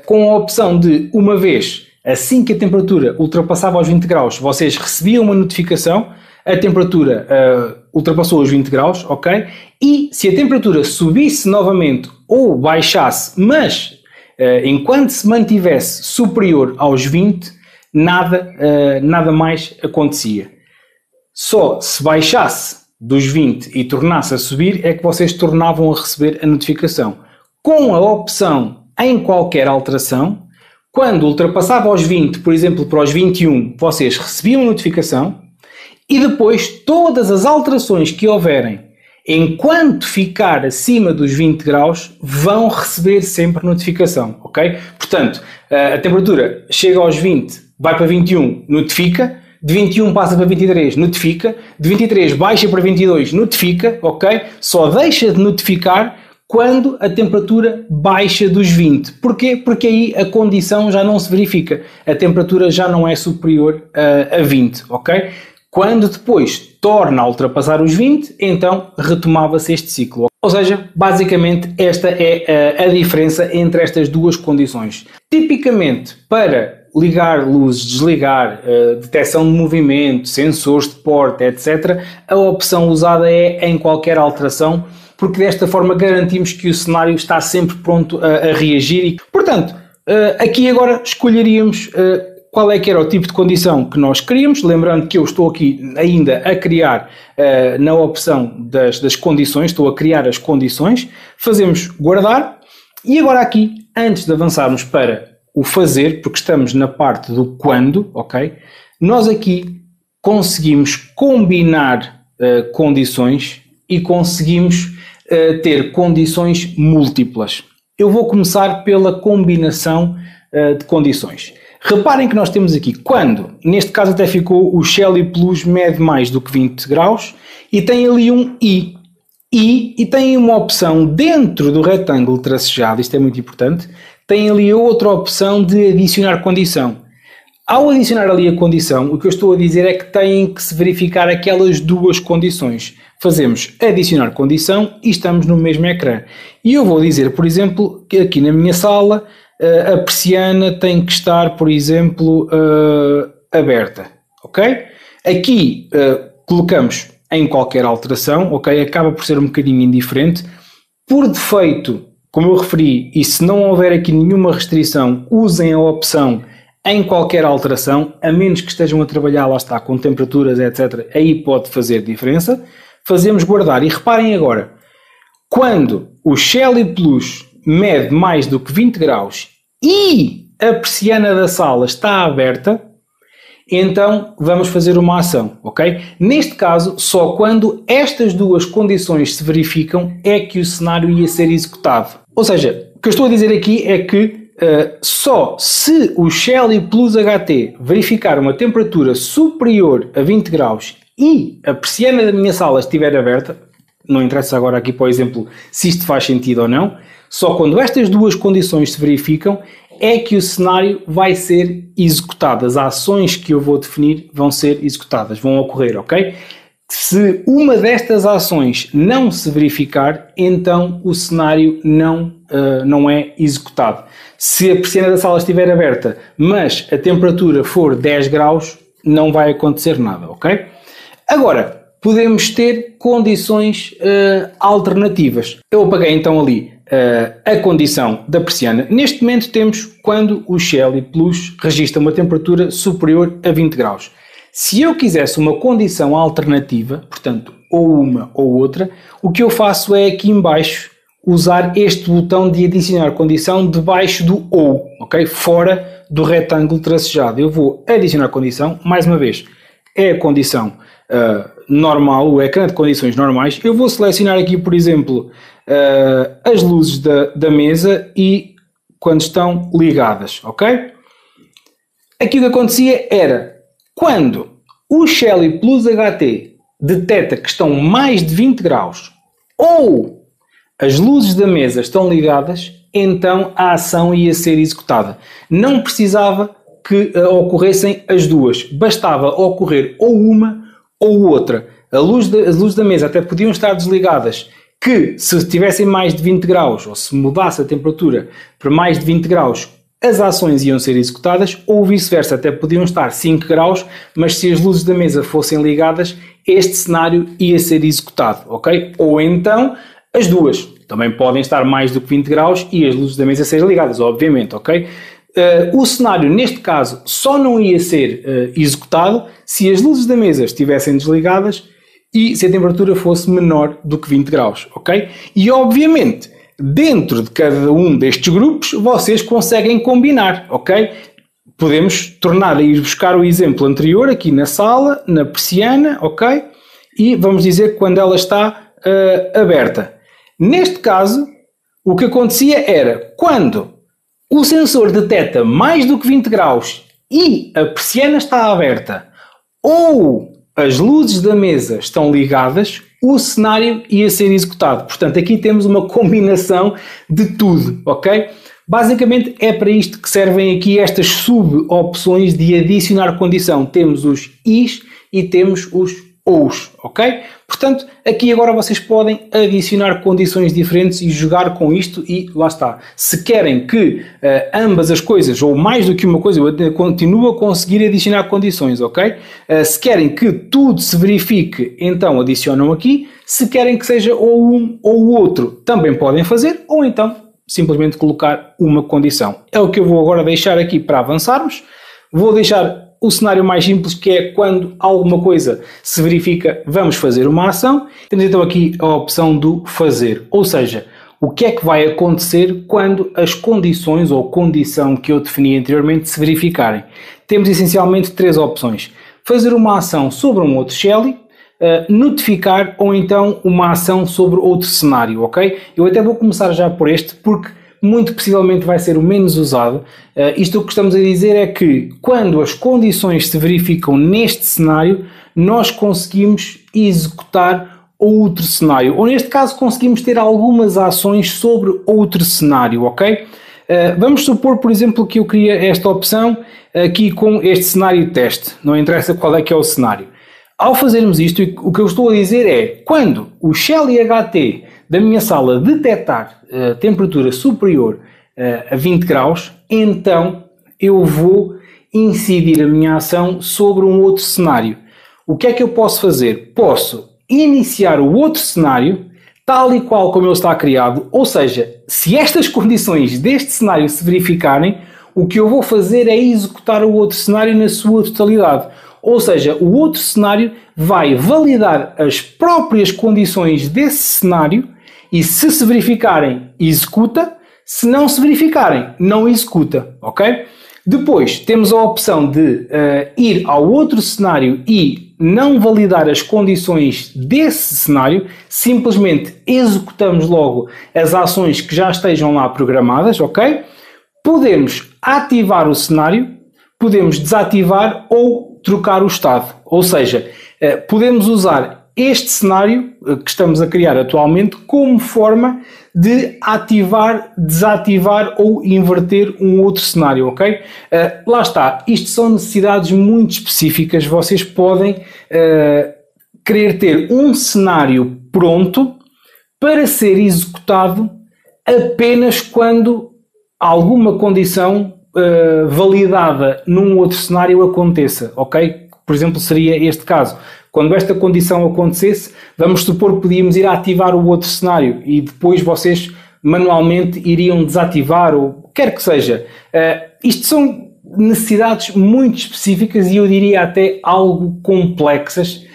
Com a opção de uma vez, assim que a temperatura ultrapassava os 20 graus, vocês recebiam uma notificação, a temperatura ultrapassou os 20 graus, ok? E se a temperatura subisse novamente ou baixasse, mas enquanto se mantivesse superior aos 20, nada mais acontecia. Só se baixasse dos 20 e tornasse a subir é que vocês tornavam a receber a notificação. com a opção em qualquer alteração. Quando ultrapassava os 20, por exemplo, para os 21, vocês recebiam notificação e depois todas as alterações que houverem enquanto ficar acima dos 20 graus vão receber sempre notificação, ok? Portanto, a temperatura chega aos 20, vai para 21, notifica, de 21 passa para 23, notifica, de 23 baixa para 22, notifica, ok? Só deixa de notificar quando a temperatura baixa dos 20. Porquê? Porque aí a condição já não se verifica. A temperatura já não é superior a 20, ok? Quando depois torna a ultrapassar os 20, então retomava-se este ciclo. Ou seja, basicamente esta é a diferença entre estas duas condições. Tipicamente, para ligar luzes, desligar, detecção de movimento, sensores de porta, etc., a opção usada é em qualquer alteração, porque desta forma garantimos que o cenário está sempre pronto a reagir. Portanto, aqui agora escolheríamos qual é que era o tipo de condição que nós queríamos, lembrando que eu estou aqui ainda a criar na opção das condições, estou a criar as condições, fazemos guardar e agora aqui, antes de avançarmos para o fazer, porque estamos na parte do quando, ok? Nós aqui conseguimos combinar condições e conseguimos ter condições múltiplas. Eu vou começar pela combinação de condições. Reparem que nós temos aqui quando, neste caso até ficou o Shelly Plus mede mais do que 20 graus e tem ali um I. E tem uma opção dentro do retângulo tracejado, isto é muito importante, tem ali outra opção de adicionar condição. Ao adicionar ali a condição, o que eu estou a dizer é que têm que se verificar aquelas duas condições. Fazemos adicionar condição e estamos no mesmo ecrã. E eu vou dizer, por exemplo, que aqui na minha sala a persiana tem que estar, por exemplo, aberta, ok? Aqui colocamos em qualquer alteração, ok? Acaba por ser um bocadinho indiferente. Por defeito, como eu referi, e se não houver aqui nenhuma restrição, usem a opção em qualquer alteração, a menos que estejam a trabalhar, lá está, com temperaturas, etc. Aí pode fazer diferença. Fazemos guardar. E reparem agora, quando o Shelly Plus mede mais do que 20 graus e a persiana da sala está aberta, então vamos fazer uma ação, ok? Neste caso, só quando estas duas condições se verificam é que o cenário ia ser executado. Ou seja, o que eu estou a dizer aqui é que só se o Shelly Plus HT verificar uma temperatura superior a 20 graus e a persiana da minha sala estiver aberta, não interessa agora aqui, por exemplo, se isto faz sentido ou não, só quando estas duas condições se verificam é que o cenário vai ser executado. As ações que eu vou definir vão ser executadas, vão ocorrer, ok? Se uma destas ações não se verificar, então o cenário não é executado. Se a persiana da sala estiver aberta, mas a temperatura for 10 graus, não vai acontecer nada, ok? Agora, podemos ter condições alternativas. Eu apaguei então ali a condição da persiana. Neste momento temos quando o Shelly Plus registra uma temperatura superior a 20 graus. Se eu quisesse uma condição alternativa, portanto, ou uma ou outra, o que eu faço é aqui em baixo usar este botão de adicionar condição debaixo do ou, ok? Fora do retângulo tracejado. Eu vou adicionar condição, mais uma vez, é a condição normal, o ecrã de condições normais. Eu vou selecionar aqui, por exemplo, as luzes da mesa e quando estão ligadas, ok? Aqui o que acontecia era, quando o Shelly Plus HT detecta que estão mais de 20 graus ou as luzes da mesa estão ligadas, então a ação ia ser executada. Não precisava que ocorressem as duas, bastava ocorrer ou uma ou outra. As luzes da mesa até podiam estar desligadas, que se tivessem mais de 20 graus, ou se mudasse a temperatura para mais de 20 graus, as ações iam ser executadas, ou vice-versa, até podiam estar 5 graus, mas se as luzes da mesa fossem ligadas, este cenário ia ser executado, ok? Ou então, as duas. Também podem estar mais do que 20 graus e as luzes da mesa serem ligadas, obviamente, ok? O cenário, neste caso, só não ia ser executado se as luzes da mesa estivessem desligadas e se a temperatura fosse menor do que 20 graus, ok? E, obviamente, dentro de cada um destes grupos, vocês conseguem combinar, ok? Podemos tornar a ir buscar o exemplo anterior aqui na sala, na persiana, ok? E vamos dizer quando ela está aberta. Neste caso, o que acontecia era quando o sensor detecta mais do que 20 graus e a persiana está aberta ou as luzes da mesa estão ligadas, o cenário ia ser executado. Portanto, aqui temos uma combinação de tudo, ok? Basicamente é para isto que servem aqui estas sub-opções de adicionar condição. Temos os is e temos os ous, ok? Portanto, aqui agora vocês podem adicionar condições diferentes e jogar com isto e lá está. Se querem que ambas as coisas, ou mais do que uma coisa, eu continuo a conseguir adicionar condições, ok? Se querem que tudo se verifique, então adicionam aqui. Se querem que seja ou um ou o outro, também podem fazer, ou então simplesmente colocar uma condição. É o que eu vou agora deixar aqui para avançarmos. Vou deixar o cenário mais simples, que é quando alguma coisa se verifica, vamos fazer uma ação. Temos então aqui a opção do fazer, ou seja, o que é que vai acontecer quando as condições ou condição que eu defini anteriormente se verificarem. Temos essencialmente três opções: fazer uma ação sobre um outro Shelly, notificar ou então uma ação sobre outro cenário, ok? Eu até vou começar já por este, porque muito possivelmente vai ser o menos usado. Isto o que estamos a dizer é que quando as condições se verificam neste cenário, nós conseguimos executar outro cenário, ou neste caso conseguimos ter algumas ações sobre outro cenário, ok? Vamos supor, por exemplo, que eu queria esta opção aqui com este cenário teste, não interessa qual é que é o cenário. Ao fazermos isto, o que eu estou a dizer é, quando o Shelly HT da minha sala detectar temperatura superior a 20 graus, então eu vou incidir a minha ação sobre um outro cenário. O que é que eu posso fazer? Posso iniciar o outro cenário tal e qual como ele está criado, ou seja, se estas condições deste cenário se verificarem, o que eu vou fazer é executar o outro cenário na sua totalidade. Ou seja, o outro cenário vai validar as próprias condições desse cenário e, se verificarem, executa. Se não se verificarem, não executa, ok? Depois temos a opção de ir ao outro cenário e não validar as condições desse cenário, simplesmente executamos logo as ações que já estejam lá programadas, ok? Podemos ativar o cenário, podemos desativar ou trocar o estado, ou seja, podemos usar este cenário que estamos a criar atualmente como forma de ativar, desativar ou inverter um outro cenário, ok? Lá está, isto são necessidades muito específicas, vocês podem querer ter um cenário pronto para ser executado apenas quando alguma condição validada num outro cenário aconteça, ok? Por exemplo, seria este caso. Quando esta condição acontecesse, vamos supor que podíamos ir ativar o outro cenário e depois vocês manualmente iriam desativar ou quer que seja. Isto são necessidades muito específicas e eu diria até algo complexas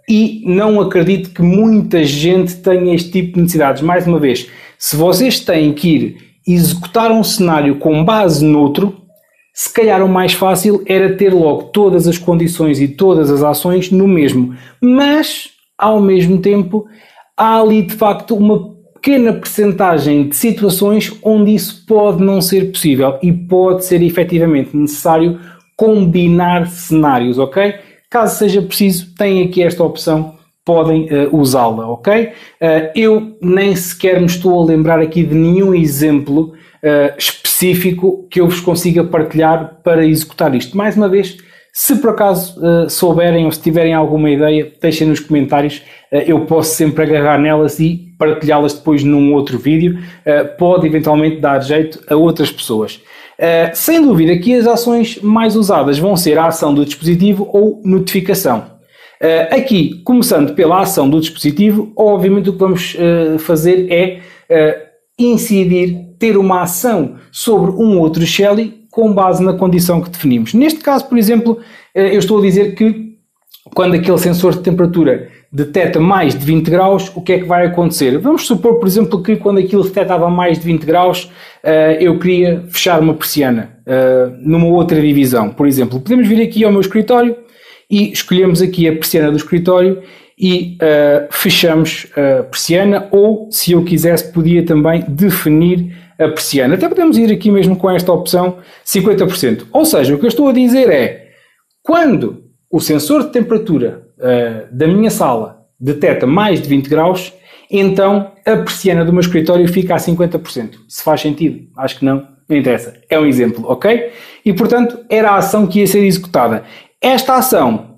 e não acredito que muita gente tenha este tipo de necessidades. Mais uma vez, se vocês têm que ir executar um cenário com base noutro, se calhar o mais fácil era ter logo todas as condições e todas as ações no mesmo. Mas, ao mesmo tempo, há ali de facto uma pequena percentagem de situações onde isso pode não ser possível e pode ser efetivamente necessário combinar cenários, ok? Caso seja preciso, têm aqui esta opção, podem usá-la, ok? Eu nem sequer me estou a lembrar aqui de nenhum exemplo específico que eu vos consiga partilhar para executar isto. Mais uma vez, se por acaso souberem ou se tiverem alguma ideia, deixem nos comentários, eu posso sempre agarrar nelas e partilhá-las depois num outro vídeo, pode eventualmente dar jeito a outras pessoas. Sem dúvida que as ações mais usadas vão ser a ação do dispositivo ou notificação. Aqui, começando pela ação do dispositivo, obviamente o que vamos fazer é incidir, ter uma ação sobre um outro Shelly com base na condição que definimos. Neste caso, por exemplo, eu estou a dizer que quando aquele sensor de temperatura detecta mais de 20 graus, o que é que vai acontecer? Vamos supor, por exemplo, que quando aquilo detectava mais de 20 graus, eu queria fechar uma persiana numa outra divisão. Por exemplo, podemos vir aqui ao meu escritório e escolhemos aqui a persiana do escritório e fechamos a persiana, ou se eu quisesse podia também definir a persiana. Até podemos ir aqui mesmo com esta opção 50%. Ou seja, o que eu estou a dizer é, quando o sensor de temperatura da minha sala detecta mais de 20 graus, então a persiana do meu escritório fica a 50%. Se faz sentido? Acho que não, não interessa. É um exemplo, ok? E portanto era a ação que ia ser executada. Esta ação,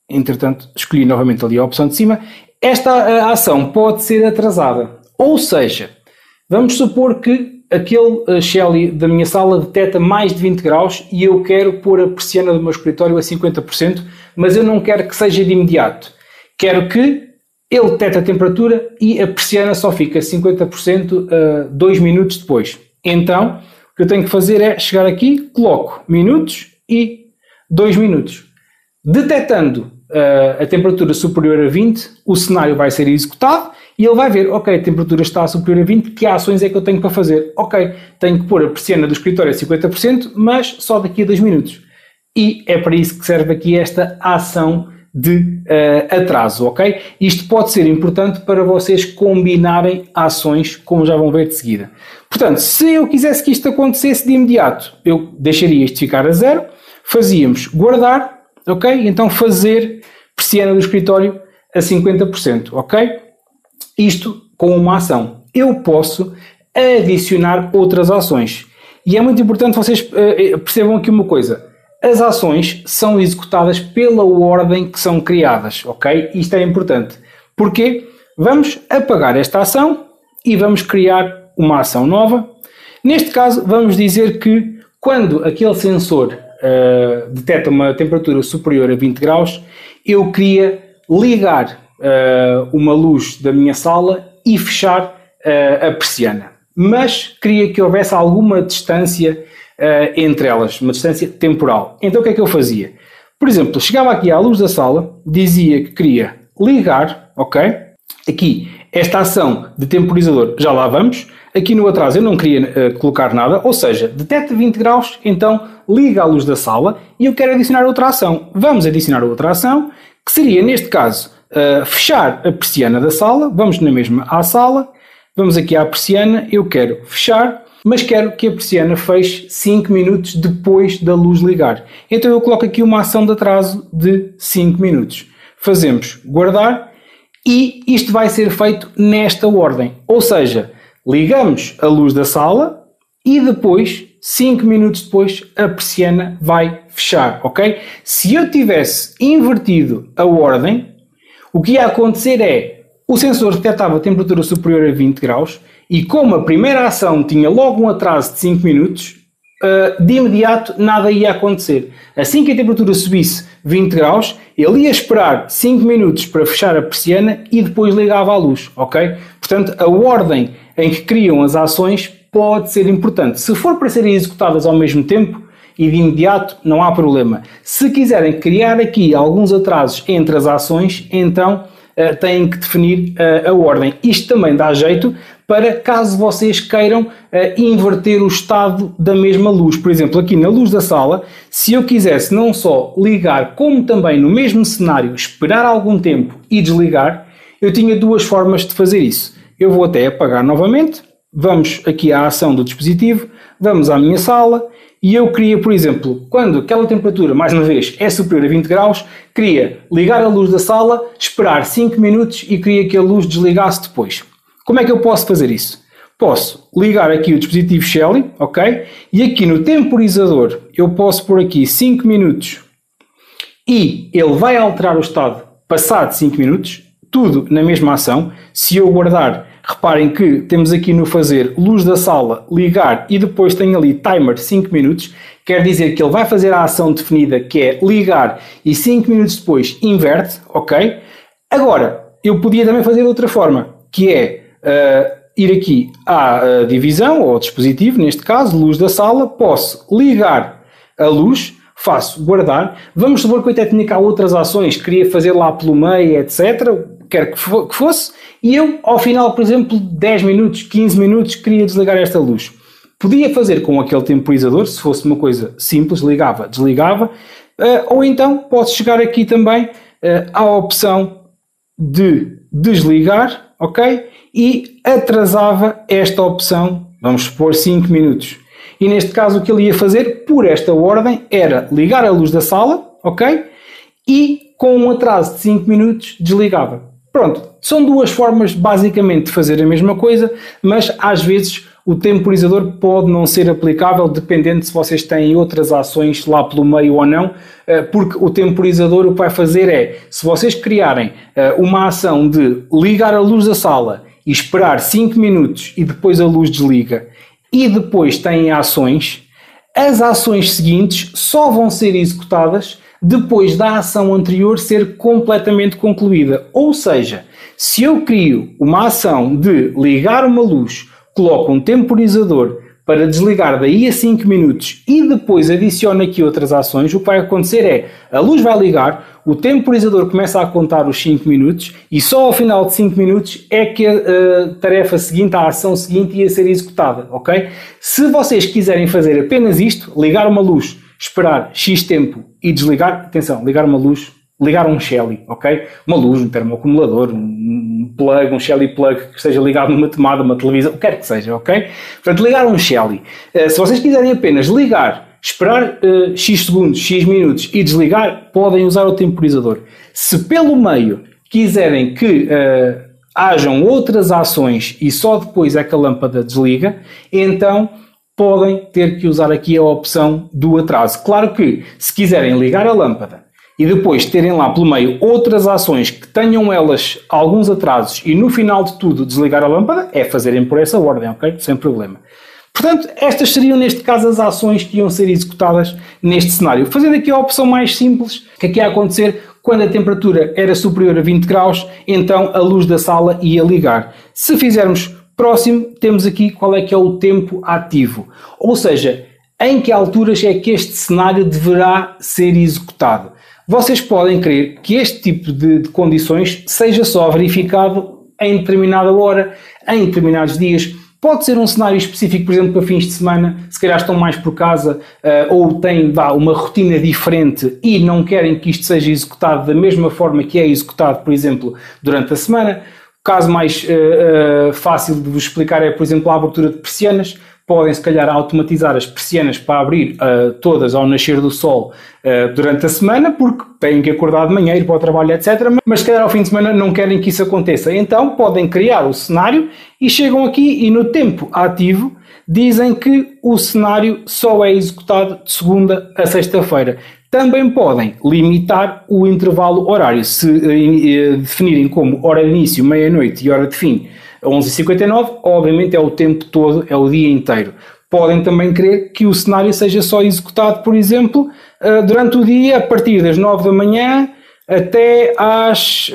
entretanto escolhi novamente ali a opção de cima, esta ação pode ser atrasada. Ou seja, vamos supor que aquele Shelly da minha sala detecta mais de 20 graus e eu quero pôr a persiana do meu escritório a 50%, mas eu não quero que seja de imediato. Quero que ele detecte a temperatura e a persiana só fica 50% 2 minutos depois. Então, o que eu tenho que fazer é chegar aqui, coloco minutos e 2 minutos. Detectando a temperatura superior a 20, o cenário vai ser executado e ele vai ver, ok, a temperatura está superior a 20, que ações é que eu tenho para fazer? Ok, tenho que pôr a persiana do escritório a 50%, mas só daqui a 2 minutos. E é para isso que serve aqui esta ação de atraso, ok? Isto pode ser importante para vocês combinarem ações, como já vão ver de seguida. Portanto, se eu quisesse que isto acontecesse de imediato, eu deixaria isto ficar a 0, fazíamos guardar, ok? Então fazer persiana do escritório a 50%, ok? Isto com uma ação. Eu posso adicionar outras ações. E é muito importante vocês percebam aqui uma coisa. As ações são executadas pela ordem que são criadas, ok? Isto é importante. Porquê? Vamos apagar esta ação e vamos criar uma ação nova. Neste caso, vamos dizer que quando aquele sensor detecta uma temperatura superior a 20 graus, eu queria ligar uma luz da minha sala e fechar a persiana. Mas queria que houvesse alguma distância entre elas, uma distância temporal. Então o que é que eu fazia? Por exemplo, chegava aqui à luz da sala, dizia que queria ligar, ok? Aqui, esta ação de temporizador, já lá vamos. Aqui no atraso eu não queria colocar nada, ou seja, detecta 20 graus, então liga a luz da sala e eu quero adicionar outra ação. Vamos adicionar outra ação, que seria, neste caso, fechar a persiana da sala. Vamos na mesma à sala, vamos aqui à persiana, eu quero fechar, mas quero que a persiana feche 5 minutos depois da luz ligar. Então eu coloco aqui uma ação de atraso de 5 minutos. Fazemos guardar e isto vai ser feito nesta ordem. Ou seja, ligamos a luz da sala e depois, 5 minutos depois, a persiana vai fechar, ok? Se eu tivesse invertido a ordem, o que ia acontecer é, o sensor detectava a temperatura superior a 20 graus e como a primeira ação tinha logo um atraso de 5 minutos, de imediato nada ia acontecer. Assim que a temperatura subisse 20 graus, ele ia esperar 5 minutos para fechar a persiana e depois ligava a luz, ok? Portanto, a ordem em que criam as ações pode ser importante. Se for para serem executadas ao mesmo tempo e de imediato, não há problema. Se quiserem criar aqui alguns atrasos entre as ações, então têm que definir a ordem. Isto também dá jeito para caso vocês queiram inverter o estado da mesma luz. Por exemplo, aqui na luz da sala, se eu quisesse não só ligar, como também no mesmo cenário esperar algum tempo e desligar, eu tinha duas formas de fazer isso. Eu vou até apagar novamente, vamos aqui à ação do dispositivo, vamos à minha sala e eu queria, por exemplo, quando aquela temperatura, mais uma vez, é superior a 20 graus, queria ligar a luz da sala, esperar 5 minutos e queria que a luz desligasse depois. Como é que eu posso fazer isso? Posso ligar aqui o dispositivo Shelly, ok? E aqui no temporizador eu posso pôr aqui 5 minutos e ele vai alterar o estado passado 5 minutos, tudo na mesma ação. Se eu guardar, reparem que temos aqui no fazer luz da sala, ligar e depois tem ali timer 5 minutos, quer dizer que ele vai fazer a ação definida que é ligar e 5 minutos depois inverte, ok? Agora, eu podia também fazer de outra forma, que é ir aqui à divisão ou ao dispositivo, neste caso, luz da sala, posso ligar a luz, faço? Guardar. Vamos supor que eu até tinha cá outras ações, queria fazer lá pelo meio, etc. Quer que fosse. E eu, ao final, por exemplo, 10 minutos, 15 minutos, queria desligar esta luz. Podia fazer com aquele temporizador, se fosse uma coisa simples, ligava, desligava. Ou então, posso chegar aqui também à opção de desligar, ok? E atrasava esta opção, vamos supor 5 minutos. E neste caso o que ele ia fazer, por esta ordem, era ligar a luz da sala, ok? E com um atraso de 5 minutos desligava. Pronto, são duas formas basicamente de fazer a mesma coisa, mas às vezes o temporizador pode não ser aplicável dependendo se vocês têm outras ações lá pelo meio ou não, porque o temporizador o que vai fazer é, se vocês criarem uma ação de ligar a luz da sala e esperar 5 minutos e depois a luz desliga e depois têm ações, as ações seguintes só vão ser executadas depois da ação anterior ser completamente concluída. Ou seja, se eu crio uma ação de ligar uma luz, coloco um temporizador para desligar daí a 5 minutos e depois adiciono aqui outras ações, o que vai acontecer é, a luz vai ligar, o temporizador começa a contar os 5 minutos e só ao final de 5 minutos é que a tarefa seguinte, a ação seguinte ia ser executada, ok? Se vocês quiserem fazer apenas isto, ligar uma luz, esperar X tempo e desligar, atenção, ligar uma luz, ligar um Shelly, ok? Uma luz, um termoacumulador, um plug, um Shelly plug que esteja ligado numa tomada, uma televisão, o que quer que seja, ok? Portanto, ligar um Shelly. Se vocês quiserem apenas ligar, esperar X segundos, X minutos e desligar, podem usar o temporizador. Se pelo meio quiserem que hajam outras ações e só depois é que a lâmpada desliga, então podem ter que usar aqui a opção do atraso. Claro que, se quiserem ligar a lâmpada e depois terem lá pelo meio outras ações que tenham elas alguns atrasos e no final de tudo desligar a lâmpada, é fazerem por essa ordem, ok? Sem problema. Portanto, estas seriam neste caso as ações que iam ser executadas neste cenário. Fazendo aqui a opção mais simples, que aqui ia acontecer quando a temperatura era superior a 20 graus, então a luz da sala ia ligar. Se fizermos próximo, temos aqui qual é que é o tempo ativo. Ou seja, em que alturas é que este cenário deverá ser executado. Vocês podem querer que este tipo de condições seja só verificado em determinada hora, em determinados dias. Pode ser um cenário específico, por exemplo, para fins de semana, se calhar estão mais por casa ou têm uma rotina diferente e não querem que isto seja executado da mesma forma que é executado, por exemplo, durante a semana. O caso mais fácil de vos explicar é, por exemplo, a abertura de persianas. Podem, se calhar, automatizar as persianas para abrir todas ao nascer do sol durante a semana, porque têm que acordar de manhã, ir para o trabalho, etc. Mas, se calhar, ao fim de semana não querem que isso aconteça. Então, podem criar o cenário e chegam aqui e, no tempo ativo, dizem que o cenário só é executado de segunda a sexta-feira. Também podem limitar o intervalo horário. Se definirem como hora de início, meia-noite e hora de fim, 11h59, obviamente é o tempo todo, é o dia inteiro. Podem também querer que o cenário seja só executado, por exemplo, durante o dia, a partir das 9 da manhã até às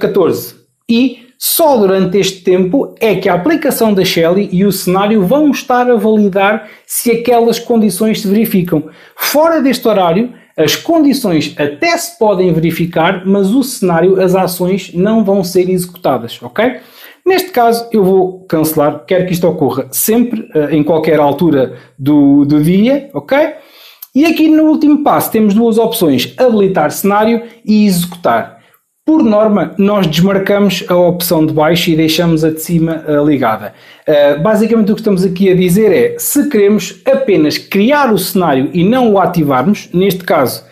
14. E só durante este tempo é que a aplicação da Shelly e o cenário vão estar a validar se aquelas condições se verificam. Fora deste horário, as condições até se podem verificar, mas o cenário, as ações não vão ser executadas, ok? Neste caso, eu vou cancelar, quero que isto ocorra sempre, em qualquer altura do dia, ok? E aqui no último passo temos duas opções, habilitar cenário e executar. Por norma, nós desmarcamos a opção de baixo e deixamos a de cima ligada. Basicamente o que estamos aqui a dizer é, se queremos apenas criar o cenário e não o ativarmos, neste caso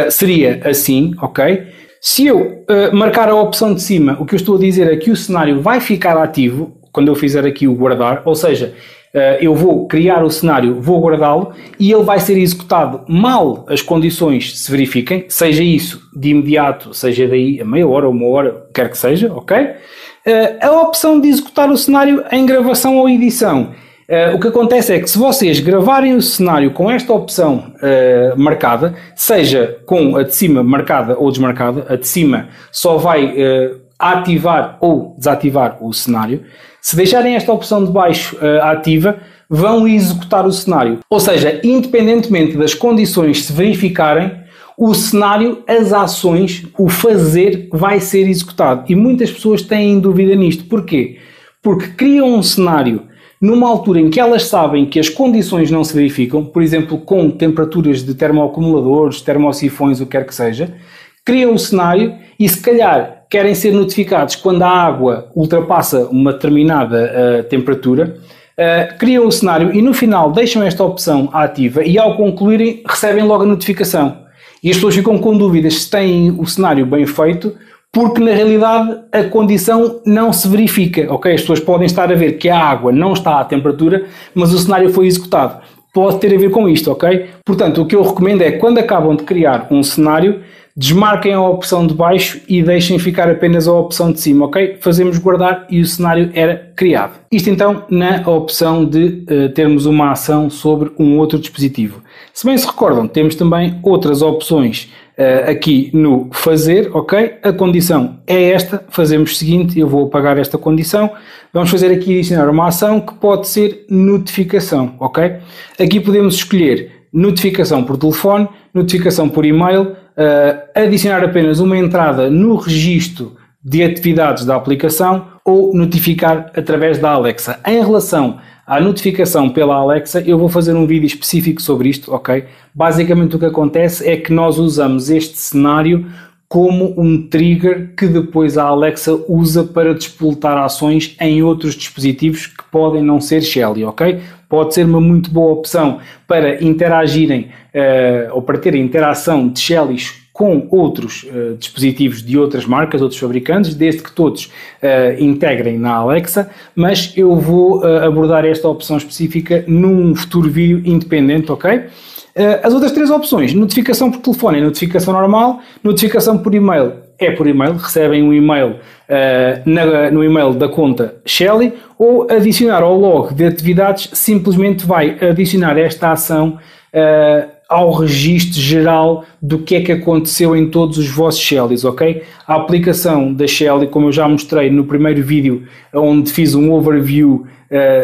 seria assim, ok? Se eu marcar a opção de cima, o que eu estou a dizer é que o cenário vai ficar ativo quando eu fizer aqui o guardar, ou seja, eu vou criar o cenário, vou guardá-lo e ele vai ser executado mal as condições se verifiquem, seja isso de imediato, seja daí a meia hora ou uma hora, quer que seja, ok? A opção de executar o cenário em gravação ou edição. O que acontece é que se vocês gravarem o cenário com esta opção marcada, seja com a de cima marcada ou desmarcada, a de cima só vai ativar ou desativar o cenário. Se deixarem esta opção de baixo ativa, vão executar o cenário. Ou seja, independentemente das condições se verificarem, o cenário, as ações, o fazer vai ser executado. E muitas pessoas têm dúvida nisto. Porquê? Porque criam um cenário numa altura em que elas sabem que as condições não se verificam, por exemplo, com temperaturas de termoacumuladores, termosifões, o que quer que seja, criam um cenário e se calhar querem ser notificados quando a água ultrapassa uma determinada temperatura, criam o cenário e no final deixam esta opção ativa e ao concluírem recebem logo a notificação. E as pessoas ficam com dúvidas se têm o cenário bem feito, porque na realidade a condição não se verifica, ok? As pessoas podem estar a ver que a água não está à temperatura, mas o cenário foi executado. Pode ter a ver com isto, ok? Portanto, o que eu recomendo é, quando acabam de criar um cenário, desmarquem a opção de baixo e deixem ficar apenas a opção de cima, ok? Fazemos guardar e o cenário era criado. Isto então na opção de termos uma ação sobre um outro dispositivo. Se bem se recordam, temos também outras opções aqui no fazer, ok? A condição é esta, fazemos o seguinte, eu vou apagar esta condição, vamos fazer aqui adicionar uma ação que pode ser notificação, ok? Aqui podemos escolher notificação por telefone, notificação por e-mail, adicionar apenas uma entrada no registro de atividades da aplicação ou notificar através da Alexa. Em relação à notificação pela Alexa, eu vou fazer um vídeo específico sobre isto, ok? Basicamente o que acontece é que nós usamos este cenário como um trigger que depois a Alexa usa para despoltar ações em outros dispositivos que podem não ser Shelly, ok? Pode ser uma muito boa opção para interagirem ou para terem interação de Shellys com outros dispositivos de outras marcas, outros fabricantes, desde que todos integrem na Alexa, mas eu vou abordar esta opção específica num futuro vídeo independente, ok? As outras três opções, notificação por telefone é notificação normal, notificação por e-mail é por e-mail, recebem um e-mail no e-mail da conta Shelly, ou adicionar ao log de atividades, simplesmente vai adicionar esta ação ao registro geral do que é que aconteceu em todos os vossos Shellys, ok? A aplicação da Shelly, como eu já mostrei no primeiro vídeo, onde fiz um overview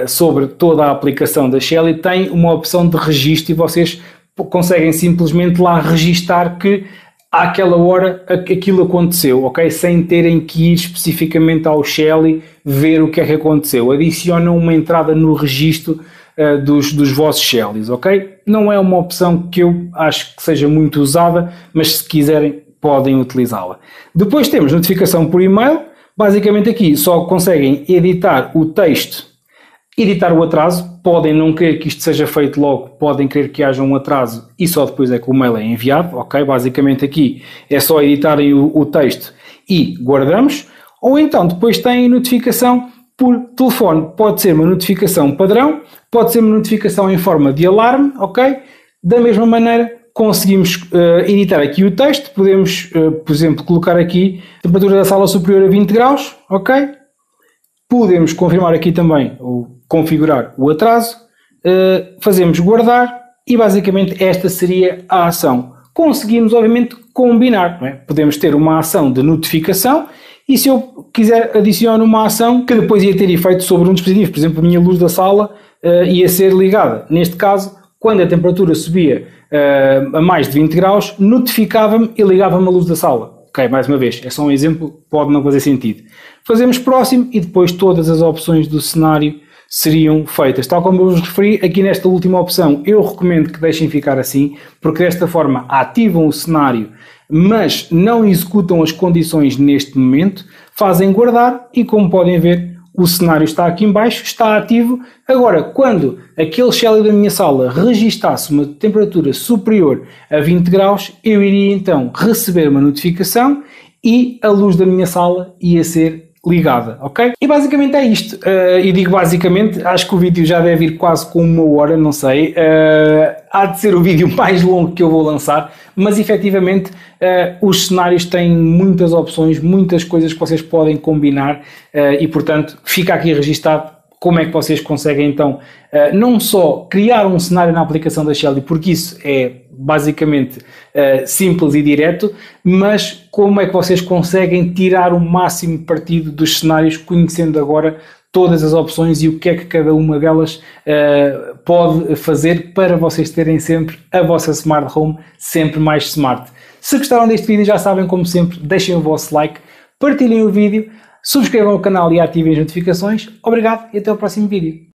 sobre toda a aplicação da Shelly, tem uma opção de registro e vocês conseguem simplesmente lá registar que àquela hora aquilo aconteceu, ok? Sem terem que ir especificamente ao Shelly ver o que é que aconteceu. Adicionam uma entrada no registro dos vossos Shellys, ok? Não é uma opção que eu acho que seja muito usada, mas se quiserem podem utilizá-la. Depois temos notificação por e-mail. Basicamente aqui só conseguem editar o texto, editar o atraso. Podem não querer que isto seja feito logo, podem querer que haja um atraso e só depois é que o mail é enviado, ok? Basicamente aqui é só editarem o texto e guardamos. Ou então depois têm notificação por telefone. Pode ser uma notificação padrão, pode ser uma notificação em forma de alarme, ok? Da mesma maneira conseguimos editar aqui o texto, podemos, por exemplo, colocar aqui temperatura da sala superior a 20 graus, ok? Podemos confirmar aqui também, ou configurar o atraso, fazemos guardar e basicamente esta seria a ação. Conseguimos obviamente combinar, não é? Podemos ter uma ação de notificação e se eu quiser adicionar uma ação que depois ia ter efeito sobre um dispositivo, por exemplo a minha luz da sala ia ser ligada. Neste caso, quando a temperatura subia a mais de 20 graus, notificava-me e ligava-me a luz da sala. Ok, mais uma vez, é só um exemplo, pode não fazer sentido. Fazemos próximo e depois todas as opções do cenário seriam feitas. Tal como eu vos referi, aqui nesta última opção eu recomendo que deixem ficar assim, porque desta forma ativam o cenário, mas não executam as condições neste momento, fazem guardar e como podem ver, o cenário está aqui em baixo, está ativo. Agora, quando aquele Shelly da minha sala registasse uma temperatura superior a 20 graus, eu iria então receber uma notificação e a luz da minha sala ia ser ligada, ok? E basicamente é isto. E digo basicamente, acho que o vídeo já deve ir quase com 1 hora, não sei. Há de ser o vídeo mais longo que eu vou lançar, mas efetivamente os cenários têm muitas opções, muitas coisas que vocês podem combinar e portanto fica aqui registado como é que vocês conseguem então não só criar um cenário na aplicação da Shelly, porque isso é basicamente simples e direto, mas como é que vocês conseguem tirar o máximo partido dos cenários, conhecendo agora todas as opções e o que é que cada uma delas pode fazer para vocês terem sempre a vossa Smart Home sempre mais smart. Se gostaram deste vídeo, já sabem, como sempre, deixem o vosso like, partilhem o vídeo, subscrevam o canal e ativem as notificações. Obrigado e até o próximo vídeo.